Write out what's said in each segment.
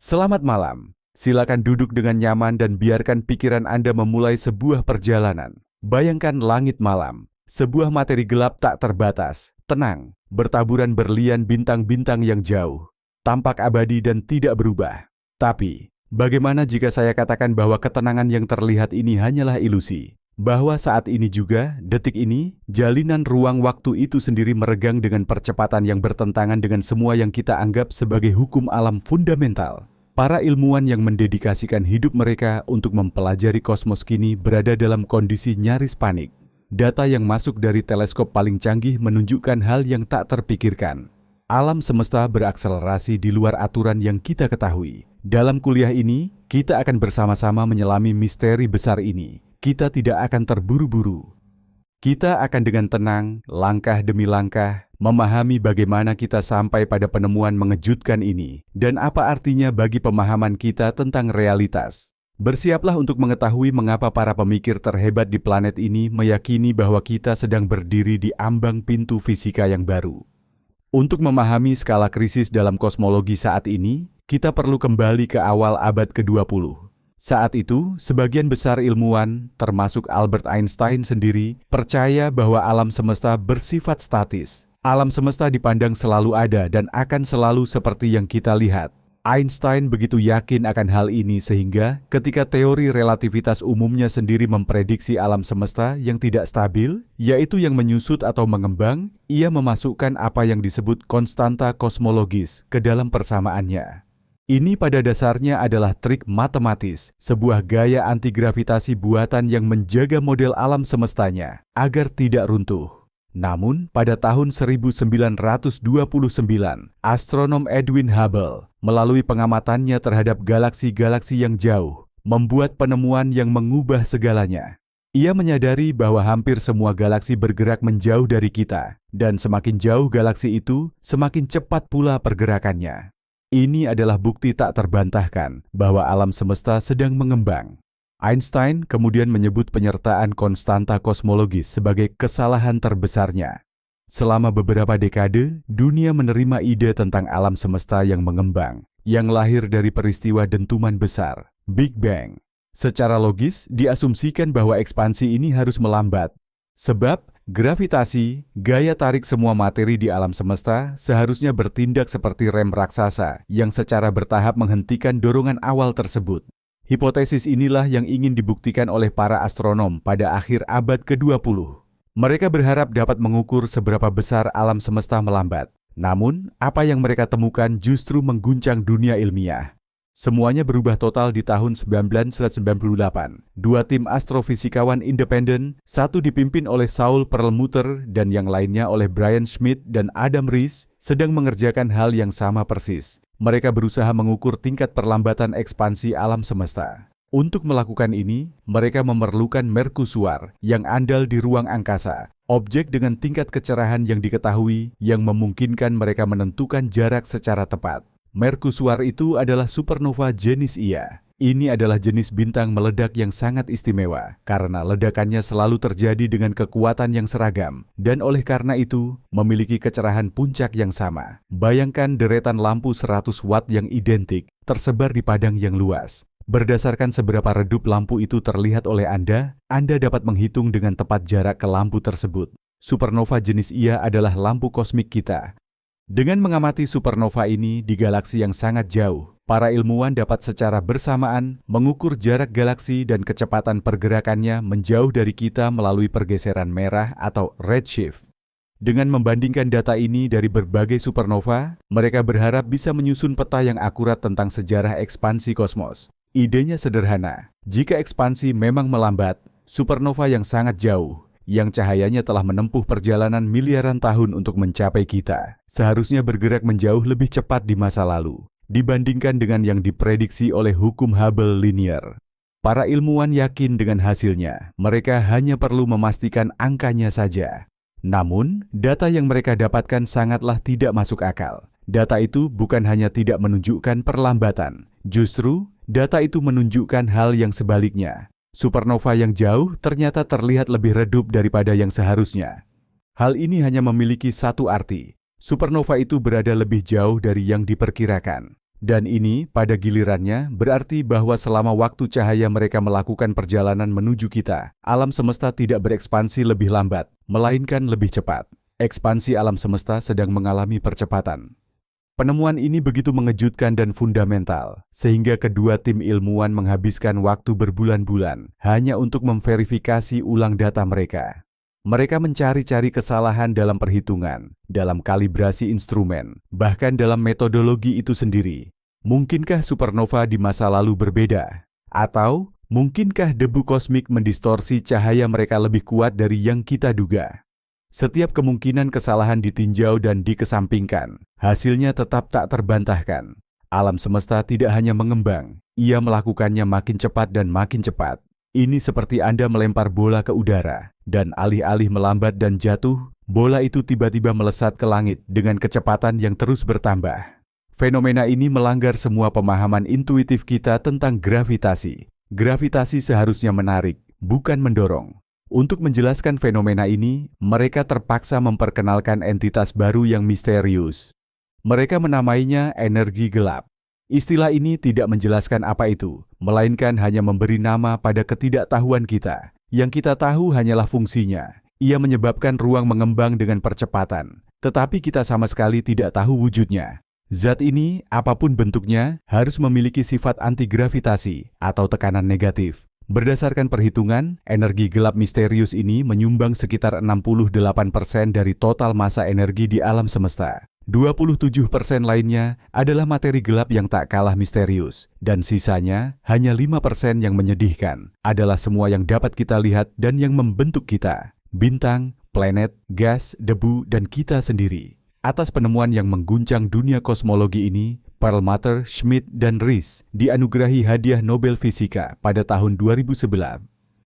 Selamat malam. Silakan duduk dengan nyaman dan biarkan pikiran Anda memulai sebuah perjalanan. Bayangkan langit malam, sebuah materi gelap tak terbatas, tenang, bertaburan berlian bintang-bintang yang jauh, tampak abadi dan tidak berubah. Tapi, bagaimana jika saya katakan bahwa ketenangan yang terlihat ini hanyalah ilusi? Bahwa saat ini juga, detik ini, jalinan ruang waktu itu sendiri meregang dengan percepatan yang bertentangan dengan semua yang kita anggap sebagai hukum alam fundamental. Para ilmuwan yang mendedikasikan hidup mereka untuk mempelajari kosmos kini berada dalam kondisi nyaris panik. Data yang masuk dari teleskop paling canggih menunjukkan hal yang tak terpikirkan. Alam semesta berakselerasi di luar aturan yang kita ketahui. Dalam kuliah ini, kita akan bersama-sama menyelami misteri besar ini. Kita tidak akan terburu-buru. Kita akan dengan tenang, langkah demi langkah, memahami bagaimana kita sampai pada penemuan mengejutkan ini dan apa artinya bagi pemahaman kita tentang realitas. Bersiaplah untuk mengetahui mengapa para pemikir terhebat di planet ini meyakini bahwa kita sedang berdiri di ambang pintu fisika yang baru. Untuk memahami skala krisis dalam kosmologi saat ini, kita perlu kembali ke awal abad ke-20. Saat itu, sebagian besar ilmuwan, termasuk Albert Einstein sendiri, percaya bahwa alam semesta bersifat statis. Alam semesta dipandang selalu ada dan akan selalu seperti yang kita lihat. Einstein begitu yakin akan hal ini sehingga ketika teori relativitas umumnya sendiri memprediksi alam semesta yang tidak stabil, yaitu yang menyusut atau mengembang, ia memasukkan apa yang disebut konstanta kosmologis ke dalam persamaannya. Ini pada dasarnya adalah trik matematis, sebuah gaya antigravitasi buatan yang menjaga model alam semestanya agar tidak runtuh. Namun, pada tahun 1929, astronom Edwin Hubble, melalui pengamatannya terhadap galaksi-galaksi yang jauh, membuat penemuan yang mengubah segalanya. Ia menyadari bahwa hampir semua galaksi bergerak menjauh dari kita, dan semakin jauh galaksi itu, semakin cepat pula pergerakannya. Ini adalah bukti tak terbantahkan bahwa alam semesta sedang mengembang. Einstein kemudian menyebut penyertaan konstanta kosmologis sebagai kesalahan terbesarnya. Selama beberapa dekade, dunia menerima ide tentang alam semesta yang mengembang, yang lahir dari peristiwa dentuman besar, Big Bang. Secara logis, diasumsikan bahwa ekspansi ini harus melambat. Sebab, gravitasi, gaya tarik semua materi di alam semesta, seharusnya bertindak seperti rem raksasa yang secara bertahap menghentikan dorongan awal tersebut. Hipotesis inilah yang ingin dibuktikan oleh para astronom pada akhir abad ke-20. Mereka berharap dapat mengukur seberapa besar alam semesta melambat. Namun, apa yang mereka temukan justru mengguncang dunia ilmiah. Semuanya berubah total di tahun 1998. Dua tim astrofisikawan independen, satu dipimpin oleh Saul Perlmutter dan yang lainnya oleh Brian Schmidt dan Adam Riess, sedang mengerjakan hal yang sama persis. Mereka berusaha mengukur tingkat perlambatan ekspansi alam semesta. Untuk melakukan ini, mereka memerlukan mercusuar yang andal di ruang angkasa, objek dengan tingkat kecerahan yang diketahui yang memungkinkan mereka menentukan jarak secara tepat. Mercusuar itu adalah supernova jenis Ia. Ini adalah jenis bintang meledak yang sangat istimewa karena ledakannya selalu terjadi dengan kekuatan yang seragam dan oleh karena itu memiliki kecerahan puncak yang sama. Bayangkan deretan lampu 100 watt yang identik tersebar di padang yang luas. Berdasarkan seberapa redup lampu itu terlihat oleh Anda dapat menghitung dengan tepat jarak ke lampu tersebut. Supernova jenis Ia adalah lampu kosmik kita. Dengan mengamati supernova ini di galaksi yang sangat jauh, para ilmuwan dapat secara bersamaan mengukur jarak galaksi dan kecepatan pergerakannya menjauh dari kita melalui pergeseran merah atau redshift. Dengan membandingkan data ini dari berbagai supernova, mereka berharap bisa menyusun peta yang akurat tentang sejarah ekspansi kosmos. Idenya sederhana, jika ekspansi memang melambat, supernova yang sangat jauh, yang cahayanya telah menempuh perjalanan miliaran tahun untuk mencapai kita, seharusnya bergerak menjauh lebih cepat di masa lalu, dibandingkan dengan yang diprediksi oleh hukum Hubble linear. Para ilmuwan yakin dengan hasilnya, mereka hanya perlu memastikan angkanya saja. Namun, data yang mereka dapatkan sangatlah tidak masuk akal. Data itu bukan hanya tidak menunjukkan perlambatan, justru data itu menunjukkan hal yang sebaliknya. Supernova yang jauh ternyata terlihat lebih redup daripada yang seharusnya. Hal ini hanya memiliki satu arti. Supernova itu berada lebih jauh dari yang diperkirakan. Dan ini, pada gilirannya, berarti bahwa selama waktu cahaya mereka melakukan perjalanan menuju kita, alam semesta tidak berekspansi lebih lambat, melainkan lebih cepat. Ekspansi alam semesta sedang mengalami percepatan. Penemuan ini begitu mengejutkan dan fundamental, sehingga kedua tim ilmuwan menghabiskan waktu berbulan-bulan hanya untuk memverifikasi ulang data mereka. Mereka mencari-cari kesalahan dalam perhitungan, dalam kalibrasi instrumen, bahkan dalam metodologi itu sendiri. Mungkinkah supernova di masa lalu berbeda? Atau mungkinkah debu kosmik mendistorsi cahaya mereka lebih kuat dari yang kita duga? Setiap kemungkinan kesalahan ditinjau dan dikesampingkan, hasilnya tetap tak terbantahkan. Alam semesta tidak hanya mengembang, ia melakukannya makin cepat dan makin cepat. Ini seperti Anda melempar bola ke udara, dan alih-alih melambat dan jatuh, bola itu tiba-tiba melesat ke langit dengan kecepatan yang terus bertambah. Fenomena ini melanggar semua pemahaman intuitif kita tentang gravitasi. Gravitasi seharusnya menarik, bukan mendorong. Untuk menjelaskan fenomena ini, mereka terpaksa memperkenalkan entitas baru yang misterius. Mereka menamainya energi gelap. Istilah ini tidak menjelaskan apa itu, melainkan hanya memberi nama pada ketidaktahuan kita. Yang kita tahu hanyalah fungsinya. Ia menyebabkan ruang mengembang dengan percepatan, tetapi kita sama sekali tidak tahu wujudnya. Zat ini, apapun bentuknya, harus memiliki sifat antigravitasi atau tekanan negatif. Berdasarkan perhitungan, energi gelap misterius ini menyumbang sekitar 68% dari total massa energi di alam semesta. 27% lainnya adalah materi gelap yang tak kalah misterius, dan sisanya hanya 5% yang menyedihkan, adalah semua yang dapat kita lihat dan yang membentuk kita, bintang, planet, gas, debu, dan kita sendiri. Atas penemuan yang mengguncang dunia kosmologi ini, Perlmutter, Schmidt, dan Riess dianugerahi hadiah Nobel Fisika pada tahun 2011.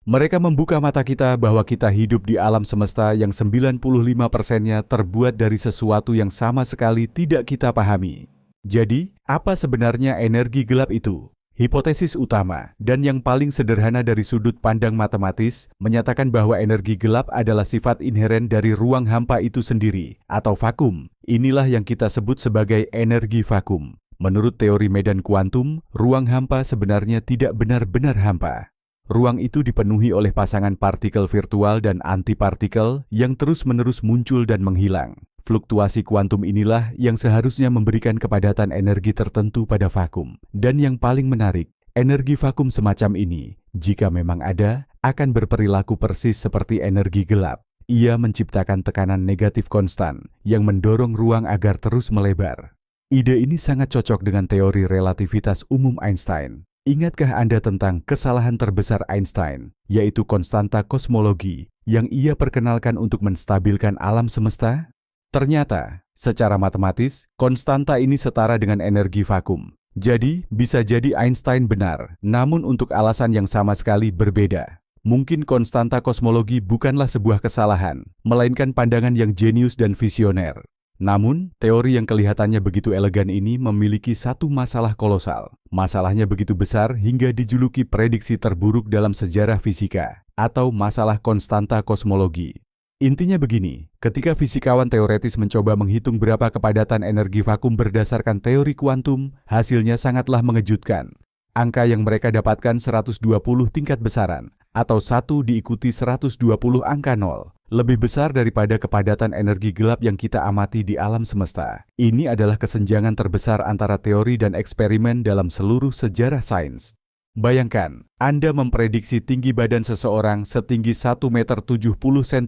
Mereka membuka mata kita bahwa kita hidup di alam semesta yang 95%-nya terbuat dari sesuatu yang sama sekali tidak kita pahami. Jadi, apa sebenarnya energi gelap itu? Hipotesis utama dan yang paling sederhana dari sudut pandang matematis menyatakan bahwa energi gelap adalah sifat inheren dari ruang hampa itu sendiri, atau vakum. Inilah yang kita sebut sebagai energi vakum. Menurut teori medan kuantum, ruang hampa sebenarnya tidak benar-benar hampa. Ruang itu dipenuhi oleh pasangan partikel virtual dan antipartikel yang terus-menerus muncul dan menghilang. Fluktuasi kuantum inilah yang seharusnya memberikan kepadatan energi tertentu pada vakum. Dan yang paling menarik, energi vakum semacam ini, jika memang ada, akan berperilaku persis seperti energi gelap. Ia menciptakan tekanan negatif konstan yang mendorong ruang agar terus melebar. Ide ini sangat cocok dengan teori relativitas umum Einstein. Ingatkah Anda tentang kesalahan terbesar Einstein, yaitu konstanta kosmologi yang ia perkenalkan untuk menstabilkan alam semesta? Ternyata, secara matematis, konstanta ini setara dengan energi vakum. Jadi, bisa jadi Einstein benar, namun untuk alasan yang sama sekali berbeda. Mungkin konstanta kosmologi bukanlah sebuah kesalahan, melainkan pandangan yang jenius dan visioner. Namun, teori yang kelihatannya begitu elegan ini memiliki satu masalah kolosal. Masalahnya begitu besar hingga dijuluki prediksi terburuk dalam sejarah fisika, atau masalah konstanta kosmologi. Intinya begini, ketika fisikawan teoretis mencoba menghitung berapa kepadatan energi vakum berdasarkan teori kuantum, hasilnya sangatlah mengejutkan. Angka yang mereka dapatkan 120 tingkat besaran, atau 1 diikuti 120 angka 0. Lebih besar daripada kepadatan energi gelap yang kita amati di alam semesta. Ini adalah kesenjangan terbesar antara teori dan eksperimen dalam seluruh sejarah sains. Bayangkan, Anda memprediksi tinggi badan seseorang setinggi 1,70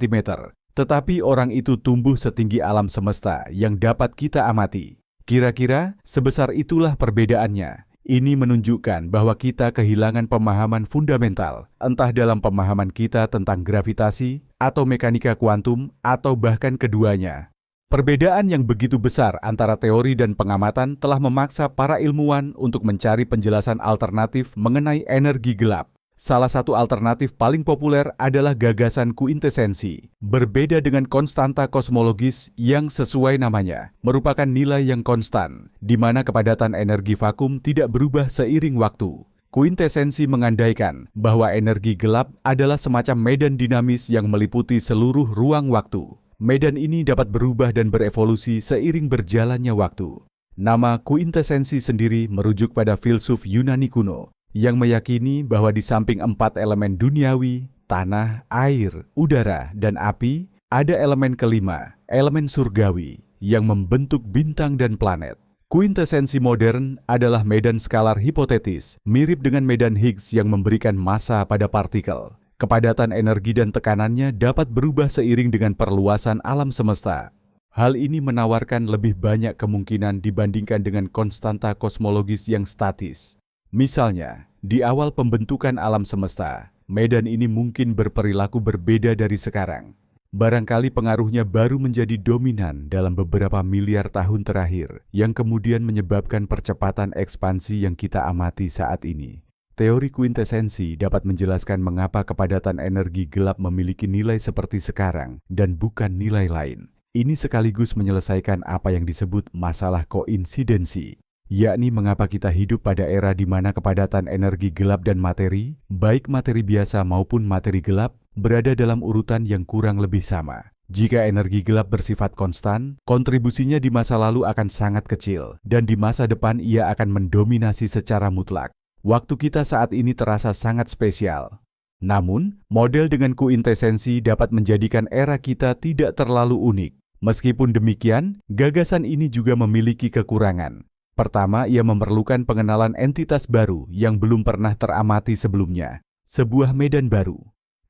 meter, tetapi orang itu tumbuh setinggi alam semesta yang dapat kita amati. Kira-kira sebesar itulah perbedaannya. Ini menunjukkan bahwa kita kehilangan pemahaman fundamental, entah dalam pemahaman kita tentang gravitasi, atau mekanika kuantum, atau bahkan keduanya. Perbedaan yang begitu besar antara teori dan pengamatan telah memaksa para ilmuwan untuk mencari penjelasan alternatif mengenai energi gelap. Salah satu alternatif paling populer adalah gagasan kuintesensi. Berbeda dengan konstanta kosmologis yang sesuai namanya, merupakan nilai yang konstan, di mana kepadatan energi vakum tidak berubah seiring waktu. Kuintesensi mengandaikan bahwa energi gelap adalah semacam medan dinamis yang meliputi seluruh ruang waktu. Medan ini dapat berubah dan berevolusi seiring berjalannya waktu. Nama kuintesensi sendiri merujuk pada filsuf Yunani kuno yang meyakini bahwa di samping 4 elemen duniawi, tanah, air, udara, dan api, ada elemen kelima, elemen surgawi, yang membentuk bintang dan planet. Kuintesensi modern adalah medan skalar hipotetis, mirip dengan medan Higgs yang memberikan massa pada partikel. Kepadatan energi dan tekanannya dapat berubah seiring dengan perluasan alam semesta. Hal ini menawarkan lebih banyak kemungkinan dibandingkan dengan konstanta kosmologis yang statis. Misalnya, di awal pembentukan alam semesta, medan ini mungkin berperilaku berbeda dari sekarang. Barangkali pengaruhnya baru menjadi dominan dalam beberapa miliar tahun terakhir, yang kemudian menyebabkan percepatan ekspansi yang kita amati saat ini. Teori kuintesensi dapat menjelaskan mengapa kepadatan energi gelap memiliki nilai seperti sekarang dan bukan nilai lain. Ini sekaligus menyelesaikan apa yang disebut masalah koinsidensi, yakni mengapa kita hidup pada era di mana kepadatan energi gelap dan materi, baik materi biasa maupun materi gelap, berada dalam urutan yang kurang lebih sama. Jika energi gelap bersifat konstan, kontribusinya di masa lalu akan sangat kecil, dan di masa depan ia akan mendominasi secara mutlak. Waktu kita saat ini terasa sangat spesial. Namun, model dengan kuintesensi dapat menjadikan era kita tidak terlalu unik. Meskipun demikian, gagasan ini juga memiliki kekurangan. Pertama, ia memerlukan pengenalan entitas baru yang belum pernah teramati sebelumnya, sebuah medan baru.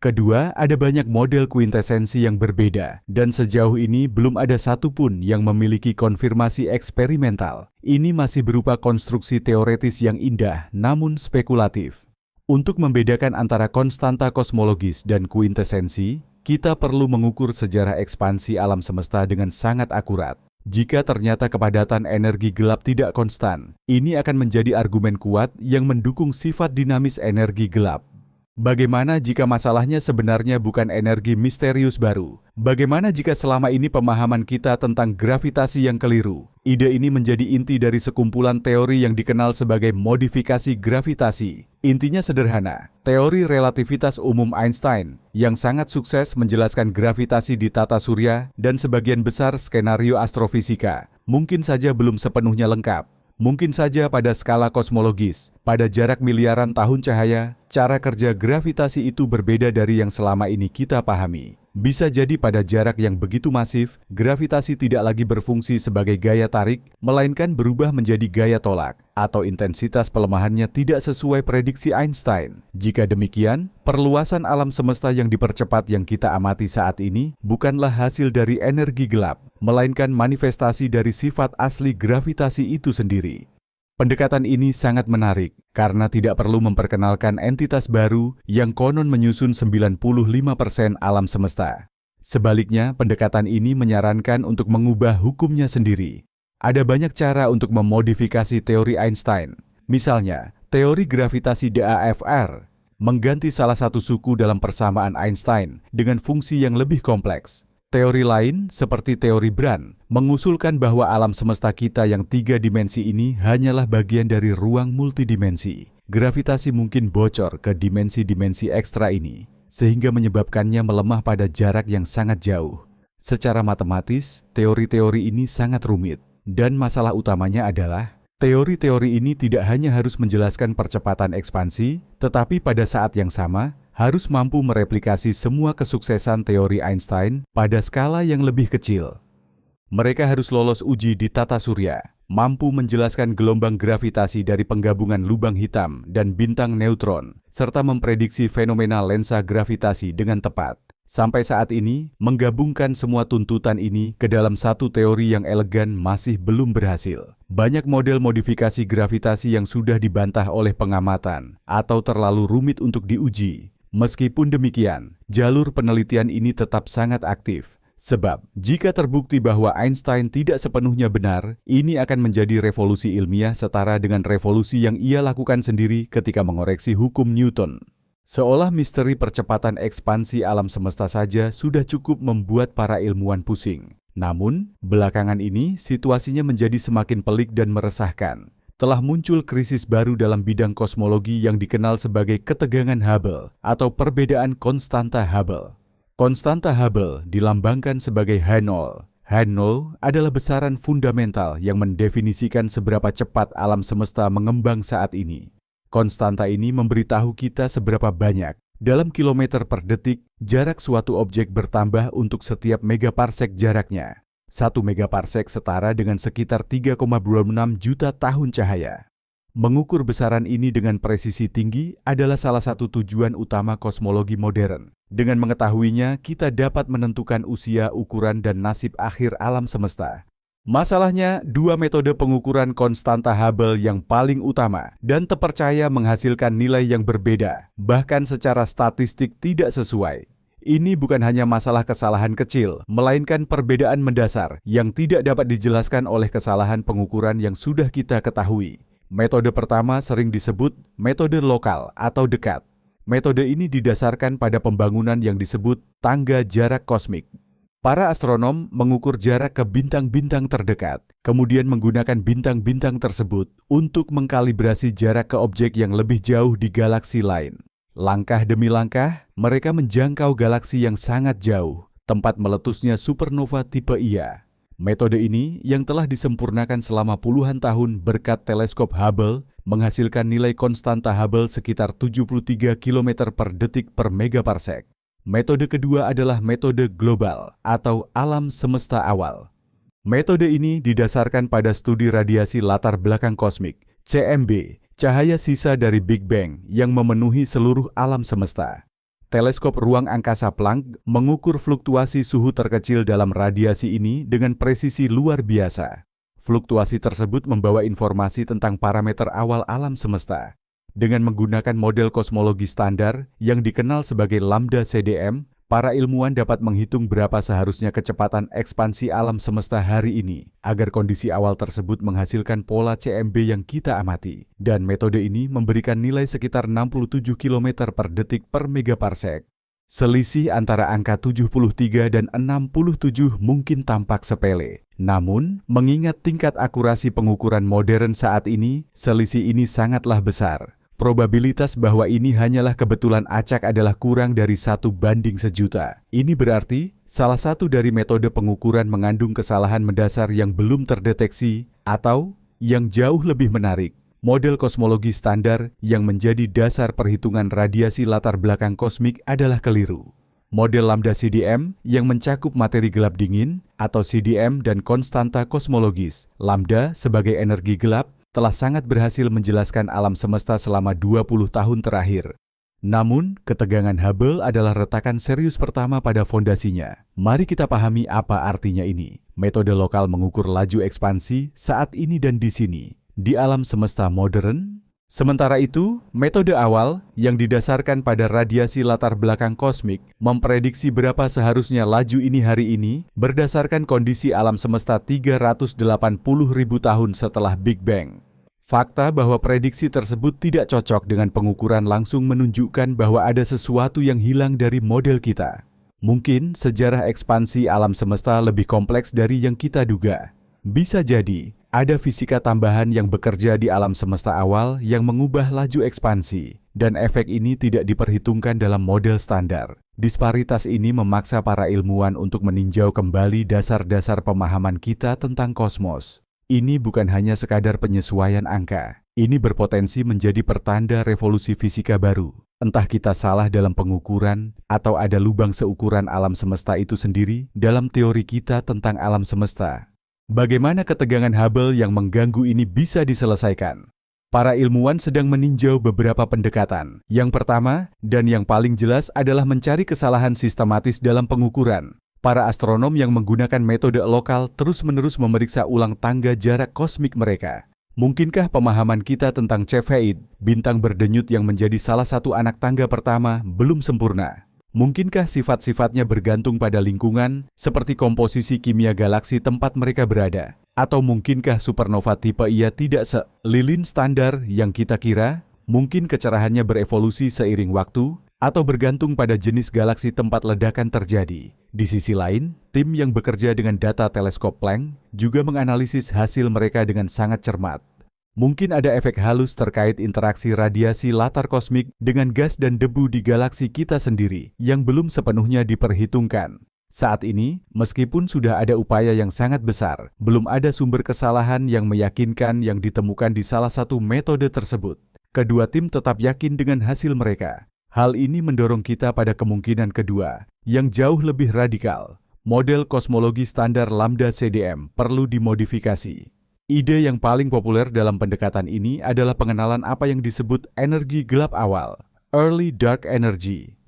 Kedua, ada banyak model kuintesensi yang berbeda, dan sejauh ini belum ada satupun yang memiliki konfirmasi eksperimental. Ini masih berupa konstruksi teoretis yang indah, namun spekulatif. Untuk membedakan antara konstanta kosmologis dan kuintesensi, kita perlu mengukur sejarah ekspansi alam semesta dengan sangat akurat. Jika ternyata kepadatan energi gelap tidak konstan, ini akan menjadi argumen kuat yang mendukung sifat dinamis energi gelap. Bagaimana jika masalahnya sebenarnya bukan energi misterius baru? Bagaimana jika selama ini pemahaman kita tentang gravitasi yang keliru? Ide ini menjadi inti dari sekumpulan teori yang dikenal sebagai modifikasi gravitasi. Intinya sederhana, teori relativitas umum Einstein yang sangat sukses menjelaskan gravitasi di tata surya dan sebagian besar skenario astrofisika mungkin saja belum sepenuhnya lengkap. Mungkin saja pada skala kosmologis, pada jarak miliaran tahun cahaya, cara kerja gravitasi itu berbeda dari yang selama ini kita pahami. Bisa jadi pada jarak yang begitu masif, gravitasi tidak lagi berfungsi sebagai gaya tarik, melainkan berubah menjadi gaya tolak, atau intensitas pelemahannya tidak sesuai prediksi Einstein. Jika demikian, perluasan alam semesta yang dipercepat yang kita amati saat ini bukanlah hasil dari energi gelap, melainkan manifestasi dari sifat asli gravitasi itu sendiri. Pendekatan ini sangat menarik karena tidak perlu memperkenalkan entitas baru yang konon menyusun 95% alam semesta. Sebaliknya, pendekatan ini menyarankan untuk mengubah hukumnya sendiri. Ada banyak cara untuk memodifikasi teori Einstein. Misalnya, teori gravitasi DAFR mengganti salah satu suku dalam persamaan Einstein dengan fungsi yang lebih kompleks. Teori lain, seperti teori Brand, mengusulkan bahwa alam semesta kita yang 3 dimensi ini hanyalah bagian dari ruang multidimensi. Gravitasi mungkin bocor ke dimensi-dimensi ekstra ini, sehingga menyebabkannya melemah pada jarak yang sangat jauh. Secara matematis, teori-teori ini sangat rumit, dan masalah utamanya adalah teori-teori ini tidak hanya harus menjelaskan percepatan ekspansi, tetapi pada saat yang sama, harus mampu mereplikasi semua kesuksesan teori Einstein pada skala yang lebih kecil. Mereka harus lolos uji di tata surya, mampu menjelaskan gelombang gravitasi dari penggabungan lubang hitam dan bintang neutron, serta memprediksi fenomena lensa gravitasi dengan tepat. Sampai saat ini, menggabungkan semua tuntutan ini ke dalam satu teori yang elegan masih belum berhasil. Banyak model modifikasi gravitasi yang sudah dibantah oleh pengamatan atau terlalu rumit untuk diuji. Meskipun demikian, jalur penelitian ini tetap sangat aktif. Sebab, jika terbukti bahwa Einstein tidak sepenuhnya benar, ini akan menjadi revolusi ilmiah setara dengan revolusi yang ia lakukan sendiri ketika mengoreksi hukum Newton. Seolah misteri percepatan ekspansi alam semesta saja sudah cukup membuat para ilmuwan pusing. Namun, belakangan ini situasinya menjadi semakin pelik dan meresahkan. Telah muncul krisis baru dalam bidang kosmologi yang dikenal sebagai ketegangan Hubble atau perbedaan konstanta Hubble. Konstanta Hubble dilambangkan sebagai H0. H0 adalah besaran fundamental yang mendefinisikan seberapa cepat alam semesta mengembang saat ini. Konstanta ini memberitahu kita seberapa banyak, dalam kilometer per detik, jarak suatu objek bertambah untuk setiap megaparsek jaraknya. 1 megaparsek setara dengan sekitar 3,26 juta tahun cahaya. Mengukur besaran ini dengan presisi tinggi adalah salah satu tujuan utama kosmologi modern. Dengan mengetahuinya, kita dapat menentukan usia, ukuran, dan nasib akhir alam semesta. Masalahnya, dua metode pengukuran konstanta Hubble yang paling utama dan terpercaya menghasilkan nilai yang berbeda, bahkan secara statistik tidak sesuai. Ini bukan hanya masalah kesalahan kecil, melainkan perbedaan mendasar yang tidak dapat dijelaskan oleh kesalahan pengukuran yang sudah kita ketahui. Metode pertama sering disebut metode lokal atau dekat. Metode ini didasarkan pada pembangunan yang disebut tangga jarak kosmik. Para astronom mengukur jarak ke bintang-bintang terdekat, kemudian menggunakan bintang-bintang tersebut untuk mengkalibrasi jarak ke objek yang lebih jauh di galaksi lain. Langkah demi langkah, mereka menjangkau galaksi yang sangat jauh, tempat meletusnya supernova tipe Ia. Metode ini yang telah disempurnakan selama puluhan tahun berkat teleskop Hubble menghasilkan nilai konstanta Hubble sekitar 73 km per detik per megaparsek. Metode kedua adalah metode global atau alam semesta awal. Metode ini didasarkan pada studi radiasi latar belakang kosmik, CMB, cahaya sisa dari Big Bang yang memenuhi seluruh alam semesta. Teleskop ruang angkasa Planck mengukur fluktuasi suhu terkecil dalam radiasi ini dengan presisi luar biasa. Fluktuasi tersebut membawa informasi tentang parameter awal alam semesta. Dengan menggunakan model kosmologi standar yang dikenal sebagai lambda CDM, para ilmuwan dapat menghitung berapa seharusnya kecepatan ekspansi alam semesta hari ini agar kondisi awal tersebut menghasilkan pola CMB yang kita amati. Dan metode ini memberikan nilai sekitar 67 km per detik per megaparsek. Selisih antara angka 73 dan 67 mungkin tampak sepele. Namun, mengingat tingkat akurasi pengukuran modern saat ini, selisih ini sangatlah besar. Probabilitas bahwa ini hanyalah kebetulan acak adalah kurang dari 1:1.000.000. Ini berarti salah satu dari metode pengukuran mengandung kesalahan mendasar yang belum terdeteksi atau yang jauh lebih menarik, model kosmologi standar yang menjadi dasar perhitungan radiasi latar belakang kosmik adalah keliru. Model lambda CDM yang mencakup materi gelap dingin atau CDM dan konstanta kosmologis, lambda sebagai energi gelap, telah sangat berhasil menjelaskan alam semesta selama 20 tahun terakhir. Namun, ketegangan Hubble adalah retakan serius pertama pada fondasinya. Mari kita pahami apa artinya ini. Metode lokal mengukur laju ekspansi saat ini dan di sini, di alam semesta modern. Sementara itu, metode awal yang didasarkan pada radiasi latar belakang kosmik memprediksi berapa seharusnya laju ini hari ini berdasarkan kondisi alam semesta 380.000 tahun setelah Big Bang. Fakta bahwa prediksi tersebut tidak cocok dengan pengukuran langsung menunjukkan bahwa ada sesuatu yang hilang dari model kita. Mungkin sejarah ekspansi alam semesta lebih kompleks dari yang kita duga. Bisa jadi ada fisika tambahan yang bekerja di alam semesta awal yang mengubah laju ekspansi, dan efek ini tidak diperhitungkan dalam model standar. Disparitas ini memaksa para ilmuwan untuk meninjau kembali dasar-dasar pemahaman kita tentang kosmos. Ini bukan hanya sekadar penyesuaian angka. Ini berpotensi menjadi pertanda revolusi fisika baru. Entah kita salah dalam pengukuran, atau ada lubang seukuran alam semesta itu sendiri dalam teori kita tentang alam semesta. Bagaimana ketegangan Hubble yang mengganggu ini bisa diselesaikan? Para ilmuwan sedang meninjau beberapa pendekatan. Yang pertama, dan yang paling jelas adalah mencari kesalahan sistematis dalam pengukuran. Para astronom yang menggunakan metode lokal terus-menerus memeriksa ulang tangga jarak kosmik mereka. Mungkinkah pemahaman kita tentang Cepheid, bintang berdenyut yang menjadi salah satu anak tangga pertama, belum sempurna? Mungkinkah sifat-sifatnya bergantung pada lingkungan, seperti komposisi kimia galaksi tempat mereka berada? Atau mungkinkah supernova tipe Ia tidak se-lilin standar yang kita kira? Mungkin kecerahannya berevolusi seiring waktu, atau bergantung pada jenis galaksi tempat ledakan terjadi. Di sisi lain, tim yang bekerja dengan data teleskop Planck juga menganalisis hasil mereka dengan sangat cermat. Mungkin ada efek halus terkait interaksi radiasi latar kosmik dengan gas dan debu di galaksi kita sendiri yang belum sepenuhnya diperhitungkan. Saat ini, meskipun sudah ada upaya yang sangat besar, belum ada sumber kesalahan yang meyakinkan yang ditemukan di salah satu metode tersebut. Kedua tim tetap yakin dengan hasil mereka. Hal ini mendorong kita pada kemungkinan kedua, yang jauh lebih radikal. Model kosmologi standar Lambda CDM perlu dimodifikasi. Ide yang paling populer dalam pendekatan ini adalah pengenalan apa yang disebut energi gelap awal, Early Dark Energy.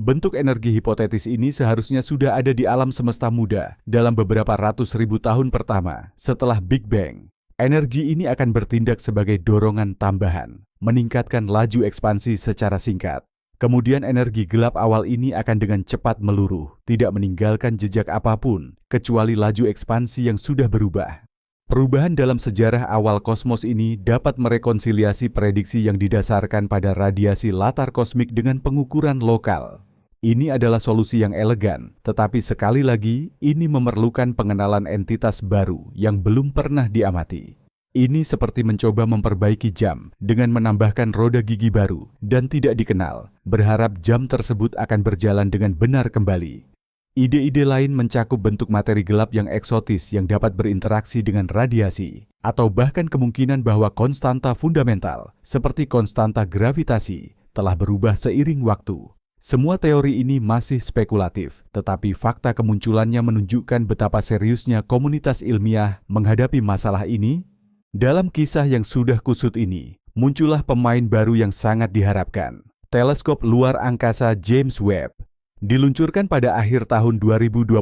Bentuk energi hipotetis ini seharusnya sudah ada di alam semesta muda dalam beberapa ratus ribu tahun pertama setelah Big Bang. Energi ini akan bertindak sebagai dorongan tambahan, meningkatkan laju ekspansi secara singkat. Kemudian energi gelap awal ini akan dengan cepat meluruh, tidak meninggalkan jejak apapun, kecuali laju ekspansi yang sudah berubah. Perubahan dalam sejarah awal kosmos ini dapat merekonsiliasi prediksi yang didasarkan pada radiasi latar kosmik dengan pengukuran lokal. Ini adalah solusi yang elegan, tetapi sekali lagi ini memerlukan pengenalan entitas baru yang belum pernah diamati. Ini seperti mencoba memperbaiki jam dengan menambahkan roda gigi baru dan tidak dikenal, berharap jam tersebut akan berjalan dengan benar kembali. Ide-ide lain mencakup bentuk materi gelap yang eksotis yang dapat berinteraksi dengan radiasi, atau bahkan kemungkinan bahwa konstanta fundamental, seperti konstanta gravitasi, telah berubah seiring waktu. Semua teori ini masih spekulatif, tetapi fakta kemunculannya menunjukkan betapa seriusnya komunitas ilmiah menghadapi masalah ini. Dalam kisah yang sudah kusut ini, muncullah pemain baru yang sangat diharapkan. Teleskop luar angkasa James Webb. Diluncurkan pada akhir tahun 2021,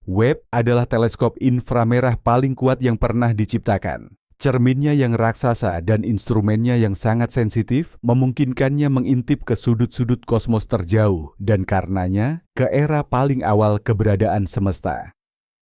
Webb adalah teleskop inframerah paling kuat yang pernah diciptakan. Cerminnya yang raksasa dan instrumennya yang sangat sensitif memungkinkannya mengintip ke sudut-sudut kosmos terjauh dan karenanya ke era paling awal keberadaan semesta.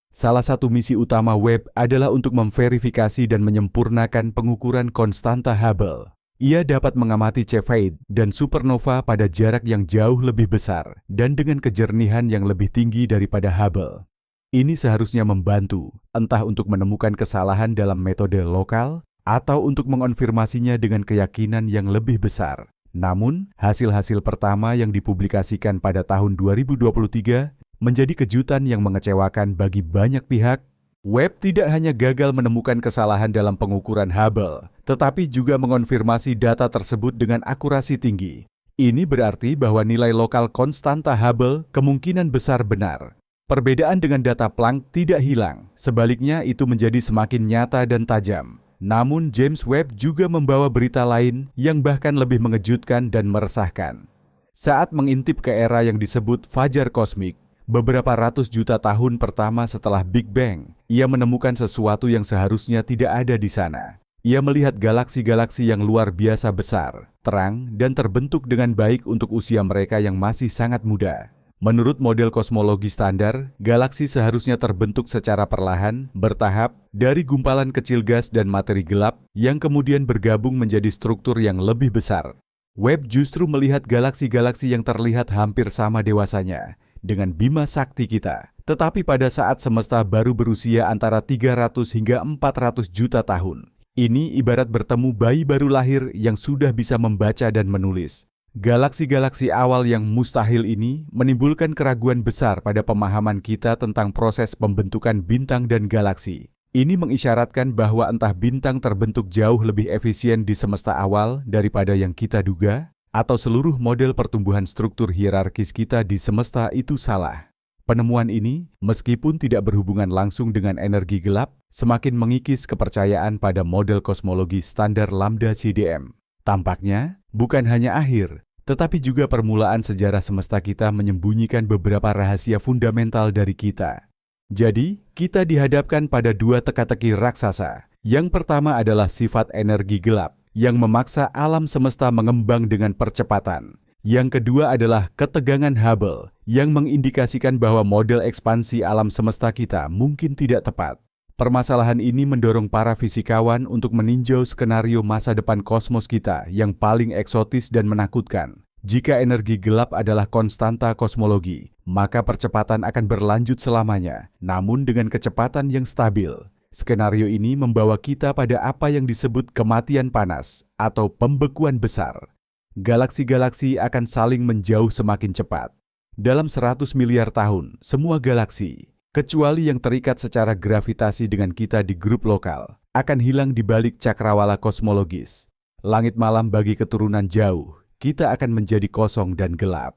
Salah satu misi utama Webb adalah untuk memverifikasi dan menyempurnakan pengukuran konstanta Hubble. Ia dapat mengamati Cepheid dan supernova pada jarak yang jauh lebih besar dan dengan kejernihan yang lebih tinggi daripada Hubble. Ini seharusnya membantu, entah untuk menemukan kesalahan dalam metode lokal atau untuk mengonfirmasinya dengan keyakinan yang lebih besar. Namun, hasil-hasil pertama yang dipublikasikan pada tahun 2023 menjadi kejutan yang mengecewakan bagi banyak pihak. Webb tidak hanya gagal menemukan kesalahan dalam pengukuran Hubble, tetapi juga mengonfirmasi data tersebut dengan akurasi tinggi. Ini berarti bahwa nilai lokal konstanta Hubble kemungkinan besar benar. Perbedaan dengan data Planck tidak hilang, sebaliknya itu menjadi semakin nyata dan tajam. Namun James Webb juga membawa berita lain yang bahkan lebih mengejutkan dan meresahkan. Saat mengintip ke era yang disebut fajar kosmik, beberapa ratus juta tahun pertama setelah Big Bang, ia menemukan sesuatu yang seharusnya tidak ada di sana. Ia melihat galaksi-galaksi yang luar biasa besar, terang, dan terbentuk dengan baik untuk usia mereka yang masih sangat muda. Menurut model kosmologi standar, galaksi seharusnya terbentuk secara perlahan, bertahap, dari gumpalan kecil gas dan materi gelap yang kemudian bergabung menjadi struktur yang lebih besar. Webb justru melihat galaksi-galaksi yang terlihat hampir sama dewasanya dengan bima sakti kita. Tetapi pada saat semesta baru berusia antara 300 hingga 400 juta tahun. Ini ibarat bertemu bayi baru lahir yang sudah bisa membaca dan menulis. Galaksi-galaksi awal yang mustahil ini menimbulkan keraguan besar pada pemahaman kita tentang proses pembentukan bintang dan galaksi. Ini mengisyaratkan bahwa entah bintang terbentuk jauh lebih efisien di semesta awal daripada yang kita duga, atau seluruh model pertumbuhan struktur hierarkis kita di semesta itu salah. Penemuan ini, meskipun tidak berhubungan langsung dengan energi gelap, semakin mengikis kepercayaan pada model kosmologi standar Lambda CDM. Tampaknya, bukan hanya akhir, tetapi juga permulaan sejarah semesta kita menyembunyikan beberapa rahasia fundamental dari kita. Jadi, kita dihadapkan pada dua teka-teki raksasa. Yang pertama adalah sifat energi gelap, yang memaksa alam semesta mengembang dengan percepatan. Yang kedua adalah ketegangan Hubble, yang mengindikasikan bahwa model ekspansi alam semesta kita mungkin tidak tepat. Permasalahan ini mendorong para fisikawan untuk meninjau skenario masa depan kosmos kita yang paling eksotis dan menakutkan. Jika energi gelap adalah konstanta kosmologi, maka percepatan akan berlanjut selamanya, namun dengan kecepatan yang stabil. Skenario ini membawa kita pada apa yang disebut kematian panas atau pembekuan besar. Galaksi-galaksi akan saling menjauh semakin cepat. Dalam 100 miliar tahun, semua galaksi, kecuali yang terikat secara gravitasi dengan kita di grup lokal, akan hilang di balik cakrawala kosmologis. Langit malam bagi keturunan jauh, kita akan menjadi kosong dan gelap.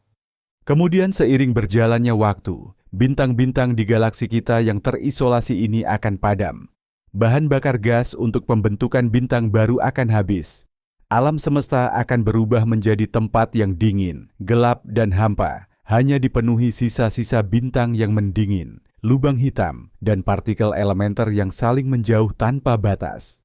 Kemudian seiring berjalannya waktu, bintang-bintang di galaksi kita yang terisolasi ini akan padam. Bahan bakar gas untuk pembentukan bintang baru akan habis. Alam semesta akan berubah menjadi tempat yang dingin, gelap, dan hampa, hanya dipenuhi sisa-sisa bintang yang mendingin, lubang hitam, dan partikel elementer yang saling menjauh tanpa batas.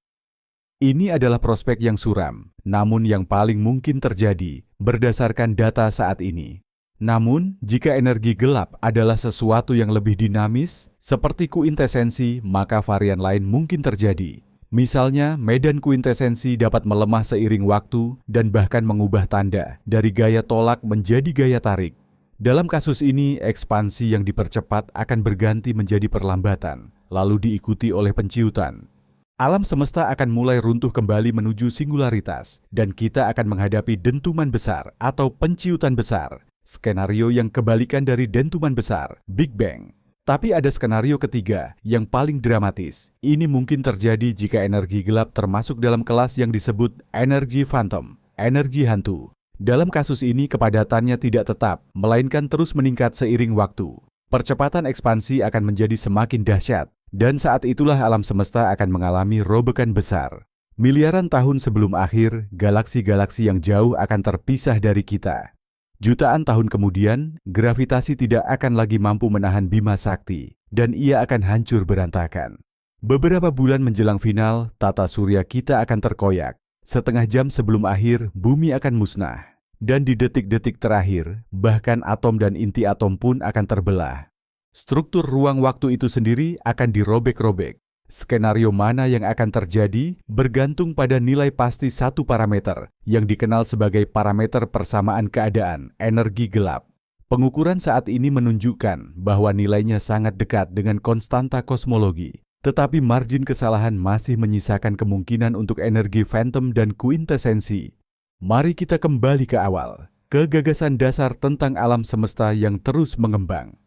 Ini adalah prospek yang suram, namun yang paling mungkin terjadi berdasarkan data saat ini. Namun, jika energi gelap adalah sesuatu yang lebih dinamis, seperti kuintesensi, maka varian lain mungkin terjadi. Misalnya, medan kuintesensi dapat melemah seiring waktu dan bahkan mengubah tanda dari gaya tolak menjadi gaya tarik. Dalam kasus ini, ekspansi yang dipercepat akan berganti menjadi perlambatan, lalu diikuti oleh penciutan. Alam semesta akan mulai runtuh kembali menuju singularitas, dan kita akan menghadapi dentuman besar atau penciutan besar. Skenario yang kebalikan dari dentuman besar, Big Bang. Tapi ada skenario ketiga yang paling dramatis. Ini mungkin terjadi jika energi gelap termasuk dalam kelas yang disebut energi phantom, energi hantu. Dalam kasus ini kepadatannya tidak tetap, melainkan terus meningkat seiring waktu. Percepatan ekspansi akan menjadi semakin dahsyat, dan saat itulah alam semesta akan mengalami robekan besar. Miliaran tahun sebelum akhir, galaksi-galaksi yang jauh akan terpisah dari kita. Jutaan tahun kemudian, gravitasi tidak akan lagi mampu menahan Bima Sakti, dan ia akan hancur berantakan. Beberapa bulan menjelang final, tata surya kita akan terkoyak. Setengah jam sebelum akhir, bumi akan musnah. Dan di detik-detik terakhir, bahkan atom dan inti atom pun akan terbelah. Struktur ruang waktu itu sendiri akan dirobek-robek. Skenario mana yang akan terjadi bergantung pada nilai pasti satu parameter yang dikenal sebagai parameter persamaan keadaan energi gelap. Pengukuran saat ini menunjukkan bahwa nilainya sangat dekat dengan konstanta kosmologi, tetapi margin kesalahan masih menyisakan kemungkinan untuk energi phantom dan kuintesensi. Mari kita kembali ke awal, ke gagasan dasar tentang alam semesta yang terus mengembang.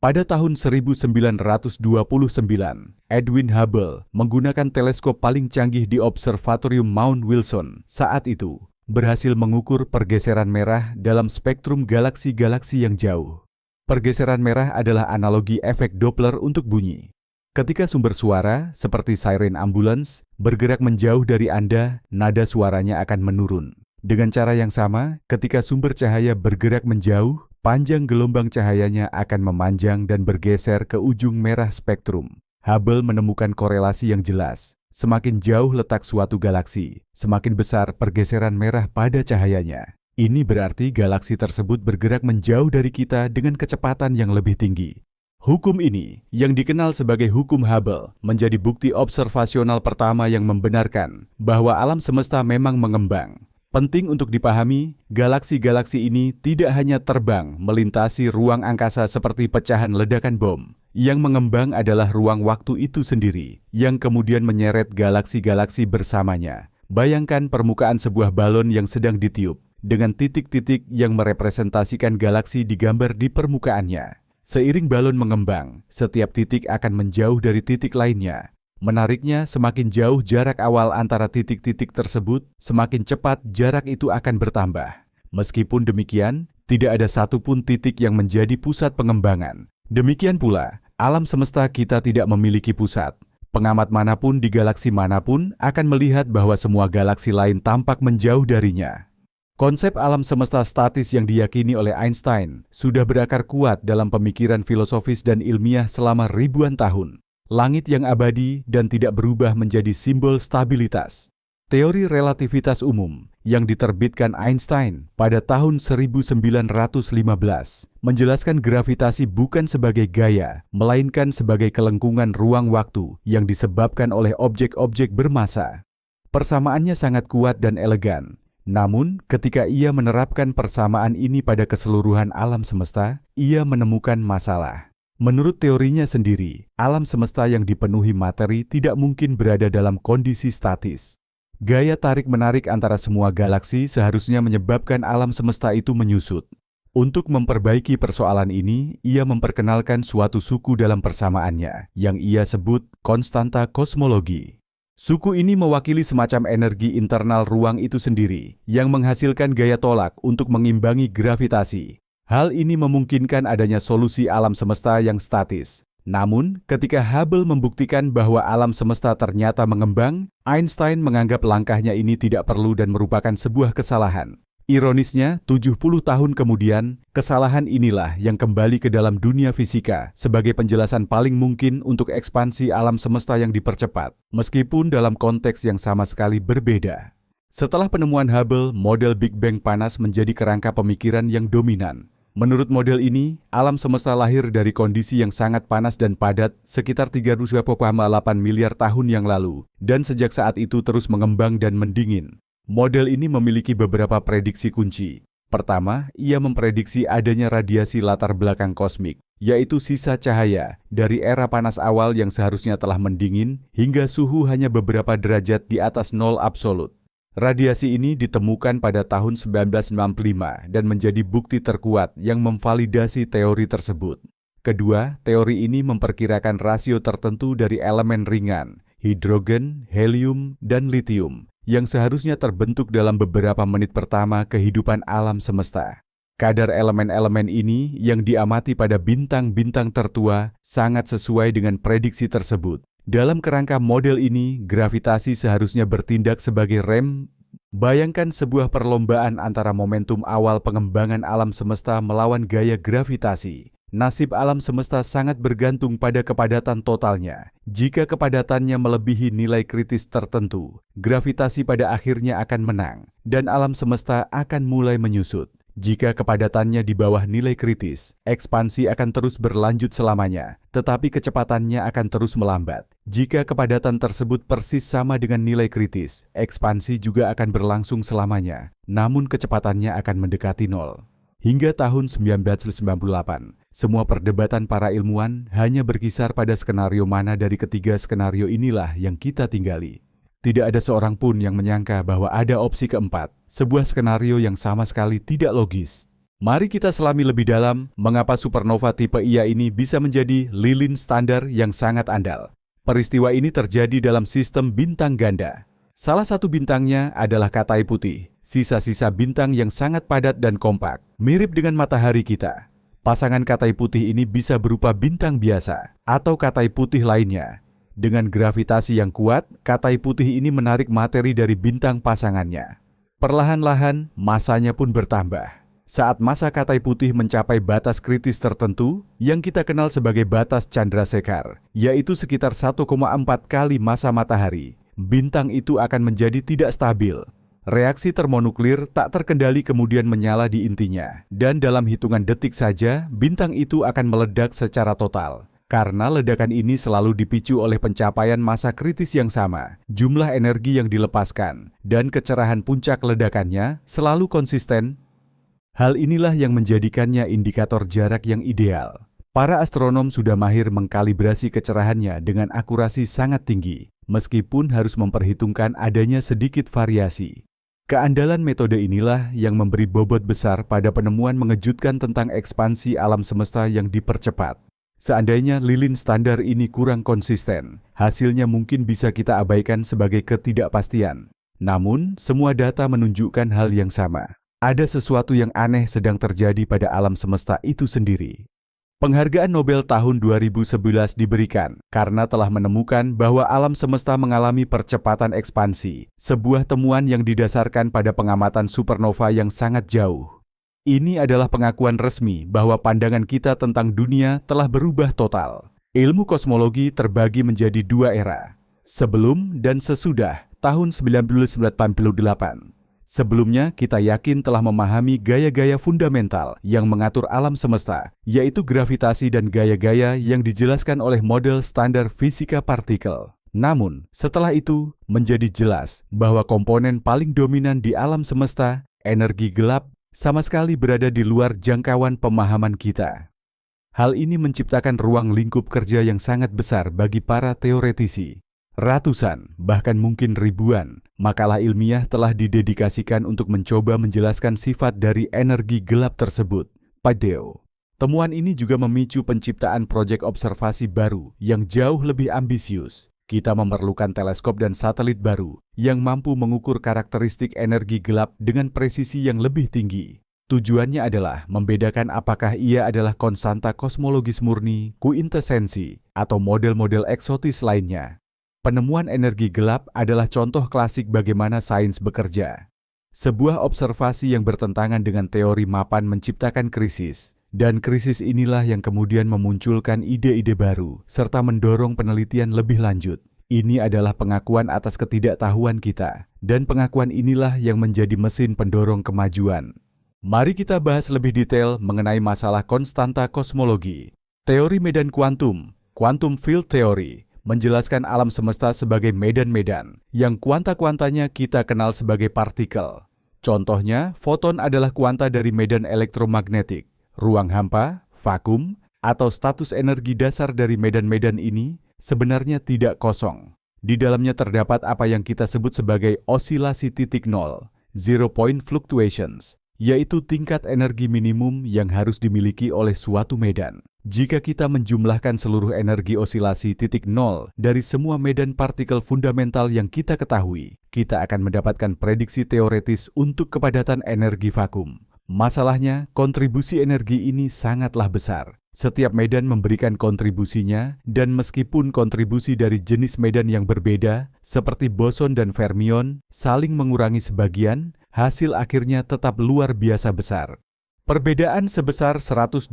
Pada tahun 1929, Edwin Hubble menggunakan teleskop paling canggih di Observatorium Mount Wilson saat itu berhasil mengukur pergeseran merah dalam spektrum galaksi-galaksi yang jauh. Pergeseran merah adalah analogi efek Doppler untuk bunyi. Ketika sumber suara, seperti siren ambulans, bergerak menjauh dari Anda, nada suaranya akan menurun. Dengan cara yang sama, ketika sumber cahaya bergerak menjauh, panjang gelombang cahayanya akan memanjang dan bergeser ke ujung merah spektrum. Hubble menemukan korelasi yang jelas. Semakin jauh letak suatu galaksi, semakin besar pergeseran merah pada cahayanya. Ini berarti galaksi tersebut bergerak menjauh dari kita dengan kecepatan yang lebih tinggi. Hukum ini, yang dikenal sebagai hukum Hubble, menjadi bukti observasional pertama yang membenarkan bahwa alam semesta memang mengembang. Penting untuk dipahami, galaksi-galaksi ini tidak hanya terbang melintasi ruang angkasa seperti pecahan ledakan bom. Yang mengembang adalah ruang waktu itu sendiri, yang kemudian menyeret galaksi-galaksi bersamanya. Bayangkan permukaan sebuah balon yang sedang ditiup, dengan titik-titik yang merepresentasikan galaksi digambar di permukaannya. Seiring balon mengembang, setiap titik akan menjauh dari titik lainnya. Menariknya, semakin jauh jarak awal antara titik-titik tersebut, semakin cepat jarak itu akan bertambah. Meskipun demikian, tidak ada satupun titik yang menjadi pusat pengembangan. Demikian pula, alam semesta kita tidak memiliki pusat. Pengamat manapun di galaksi manapun akan melihat bahwa semua galaksi lain tampak menjauh darinya. Konsep alam semesta statis yang diyakini oleh Einstein sudah berakar kuat dalam pemikiran filosofis dan ilmiah selama ribuan tahun. Langit yang abadi dan tidak berubah menjadi simbol stabilitas. Teori relativitas umum yang diterbitkan Einstein pada tahun 1915 menjelaskan gravitasi bukan sebagai gaya, melainkan sebagai kelengkungan ruang waktu yang disebabkan oleh objek-objek bermassa. Persamaannya sangat kuat dan elegan. Namun, ketika ia menerapkan persamaan ini pada keseluruhan alam semesta, ia menemukan masalah. Menurut teorinya sendiri, alam semesta yang dipenuhi materi tidak mungkin berada dalam kondisi statis. Gaya tarik-menarik antara semua galaksi seharusnya menyebabkan alam semesta itu menyusut. Untuk memperbaiki persoalan ini, ia memperkenalkan suatu suku dalam persamaannya, yang ia sebut konstanta kosmologi. Suku ini mewakili semacam energi internal ruang itu sendiri, yang menghasilkan gaya tolak untuk mengimbangi gravitasi. Hal ini memungkinkan adanya solusi alam semesta yang statis. Namun, ketika Hubble membuktikan bahwa alam semesta ternyata mengembang, Einstein menganggap langkahnya ini tidak perlu dan merupakan sebuah kesalahan. Ironisnya, 70 tahun kemudian, kesalahan inilah yang kembali ke dalam dunia fisika sebagai penjelasan paling mungkin untuk ekspansi alam semesta yang dipercepat, meskipun dalam konteks yang sama sekali berbeda. Setelah penemuan Hubble, model Big Bang panas menjadi kerangka pemikiran yang dominan. Menurut model ini, alam semesta lahir dari kondisi yang sangat panas dan padat sekitar 3,8 miliar tahun yang lalu, dan sejak saat itu terus mengembang dan mendingin. Model ini memiliki beberapa prediksi kunci. Pertama, ia memprediksi adanya radiasi latar belakang kosmik, yaitu sisa cahaya dari era panas awal yang seharusnya telah mendingin hingga suhu hanya beberapa derajat di atas nol absolut. Radiasi ini ditemukan pada tahun 1965 dan menjadi bukti terkuat yang memvalidasi teori tersebut. Kedua, teori ini memperkirakan rasio tertentu dari elemen ringan, hidrogen, helium, dan litium, yang seharusnya terbentuk dalam beberapa menit pertama kehidupan alam semesta. Kadar elemen-elemen ini yang diamati pada bintang-bintang tertua sangat sesuai dengan prediksi tersebut. Dalam kerangka model ini, gravitasi seharusnya bertindak sebagai rem. Bayangkan sebuah perlombaan antara momentum awal pengembangan alam semesta melawan gaya gravitasi. Nasib alam semesta sangat bergantung pada kepadatan totalnya. Jika kepadatannya melebihi nilai kritis tertentu, gravitasi pada akhirnya akan menang, dan alam semesta akan mulai menyusut. Jika kepadatannya di bawah nilai kritis, ekspansi akan terus berlanjut selamanya, tetapi kecepatannya akan terus melambat. Jika kepadatan tersebut persis sama dengan nilai kritis, ekspansi juga akan berlangsung selamanya, namun kecepatannya akan mendekati nol. Hingga tahun 1998, semua perdebatan para ilmuwan hanya berkisar pada skenario mana dari ketiga skenario inilah yang kita tinggali. Tidak ada seorang pun yang menyangka bahwa ada opsi keempat, sebuah skenario yang sama sekali tidak logis. Mari kita selami lebih dalam mengapa supernova tipe Ia ini bisa menjadi lilin standar yang sangat andal. Peristiwa ini terjadi dalam sistem bintang ganda. Salah satu bintangnya adalah Katai Putih, sisa-sisa bintang yang sangat padat dan kompak, mirip dengan matahari kita. Pasangan Katai Putih ini bisa berupa bintang biasa atau Katai Putih lainnya. Dengan gravitasi yang kuat, Katai Putih ini menarik materi dari bintang pasangannya. Perlahan-lahan, masanya pun bertambah. Saat massa Katai Putih mencapai batas kritis tertentu, yang kita kenal sebagai batas Chandrasekhar, yaitu sekitar 1,4 kali massa matahari, bintang itu akan menjadi tidak stabil. Reaksi termonuklir tak terkendali kemudian menyala di intinya, dan dalam hitungan detik saja, bintang itu akan meledak secara total. Karena ledakan ini selalu dipicu oleh pencapaian massa kritis yang sama, jumlah energi yang dilepaskan, dan kecerahan puncak ledakannya selalu konsisten. Hal inilah yang menjadikannya indikator jarak yang ideal. Para astronom sudah mahir mengkalibrasi kecerahannya dengan akurasi sangat tinggi, meskipun harus memperhitungkan adanya sedikit variasi. Keandalan metode inilah yang memberi bobot besar pada penemuan mengejutkan tentang ekspansi alam semesta yang dipercepat. Seandainya lilin standar ini kurang konsisten, hasilnya mungkin bisa kita abaikan sebagai ketidakpastian. Namun, semua data menunjukkan hal yang sama. Ada sesuatu yang aneh sedang terjadi pada alam semesta itu sendiri. Penghargaan Nobel tahun 2011 diberikan karena telah menemukan bahwa alam semesta mengalami percepatan ekspansi, sebuah temuan yang didasarkan pada pengamatan supernova yang sangat jauh. Ini adalah pengakuan resmi bahwa pandangan kita tentang dunia telah berubah total. Ilmu kosmologi terbagi menjadi dua era, sebelum dan sesudah tahun 1988. Sebelumnya, kita yakin telah memahami gaya-gaya fundamental yang mengatur alam semesta, yaitu gravitasi dan gaya-gaya yang dijelaskan oleh model standar fisika partikel. Namun, setelah itu, menjadi jelas bahwa komponen paling dominan di alam semesta, energi gelap, sama sekali berada di luar jangkauan pemahaman kita. Hal ini menciptakan ruang lingkup kerja yang sangat besar bagi para teoretisi. Ratusan, bahkan mungkin ribuan, makalah ilmiah telah didedikasikan untuk mencoba menjelaskan sifat dari energi gelap tersebut. Padeo. Temuan ini juga memicu penciptaan proyek observasi baru yang jauh lebih ambisius. Kita memerlukan teleskop dan satelit baru yang mampu mengukur karakteristik energi gelap dengan presisi yang lebih tinggi. Tujuannya adalah membedakan apakah ia adalah konstanta kosmologis murni, kuintesensi, atau model-model eksotis lainnya. Penemuan energi gelap adalah contoh klasik bagaimana sains bekerja. Sebuah observasi yang bertentangan dengan teori mapan menciptakan krisis. Dan krisis inilah yang kemudian memunculkan ide-ide baru, serta mendorong penelitian lebih lanjut. Ini adalah pengakuan atas ketidaktahuan kita, dan pengakuan inilah yang menjadi mesin pendorong kemajuan. Mari kita bahas lebih detail mengenai masalah konstanta kosmologi. Teori medan kuantum, quantum field theory, menjelaskan alam semesta sebagai medan-medan, yang kuanta-kuantanya kita kenal sebagai partikel. Contohnya, foton adalah kuanta dari medan elektromagnetik. Ruang hampa, vakum, atau status energi dasar dari medan-medan ini sebenarnya tidak kosong. Di dalamnya terdapat apa yang kita sebut sebagai osilasi titik nol, zero point fluctuations, yaitu tingkat energi minimum yang harus dimiliki oleh suatu medan. Jika kita menjumlahkan seluruh energi osilasi titik nol dari semua medan partikel fundamental yang kita ketahui, kita akan mendapatkan prediksi teoretis untuk kepadatan energi vakum. Masalahnya, kontribusi energi ini sangatlah besar. Setiap medan memberikan kontribusinya, dan meskipun kontribusi dari jenis medan yang berbeda, seperti boson dan fermion, saling mengurangi sebagian, hasil akhirnya tetap luar biasa besar. Perbedaan sebesar 120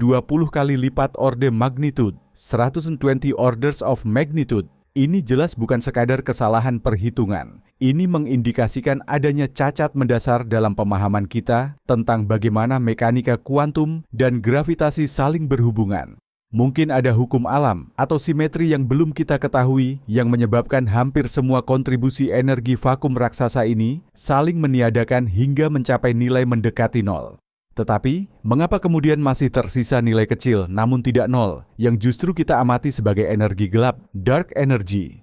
kali lipat orde magnitude, 120 orders of magnitude. Ini jelas bukan sekadar kesalahan perhitungan. Ini mengindikasikan adanya cacat mendasar dalam pemahaman kita tentang bagaimana mekanika kuantum dan gravitasi saling berhubungan. Mungkin ada hukum alam atau simetri yang belum kita ketahui yang menyebabkan hampir semua kontribusi energi vakum raksasa ini saling meniadakan hingga mencapai nilai mendekati nol. Tetapi, mengapa kemudian masih tersisa nilai kecil namun tidak nol, yang justru kita amati sebagai energi gelap, dark energy?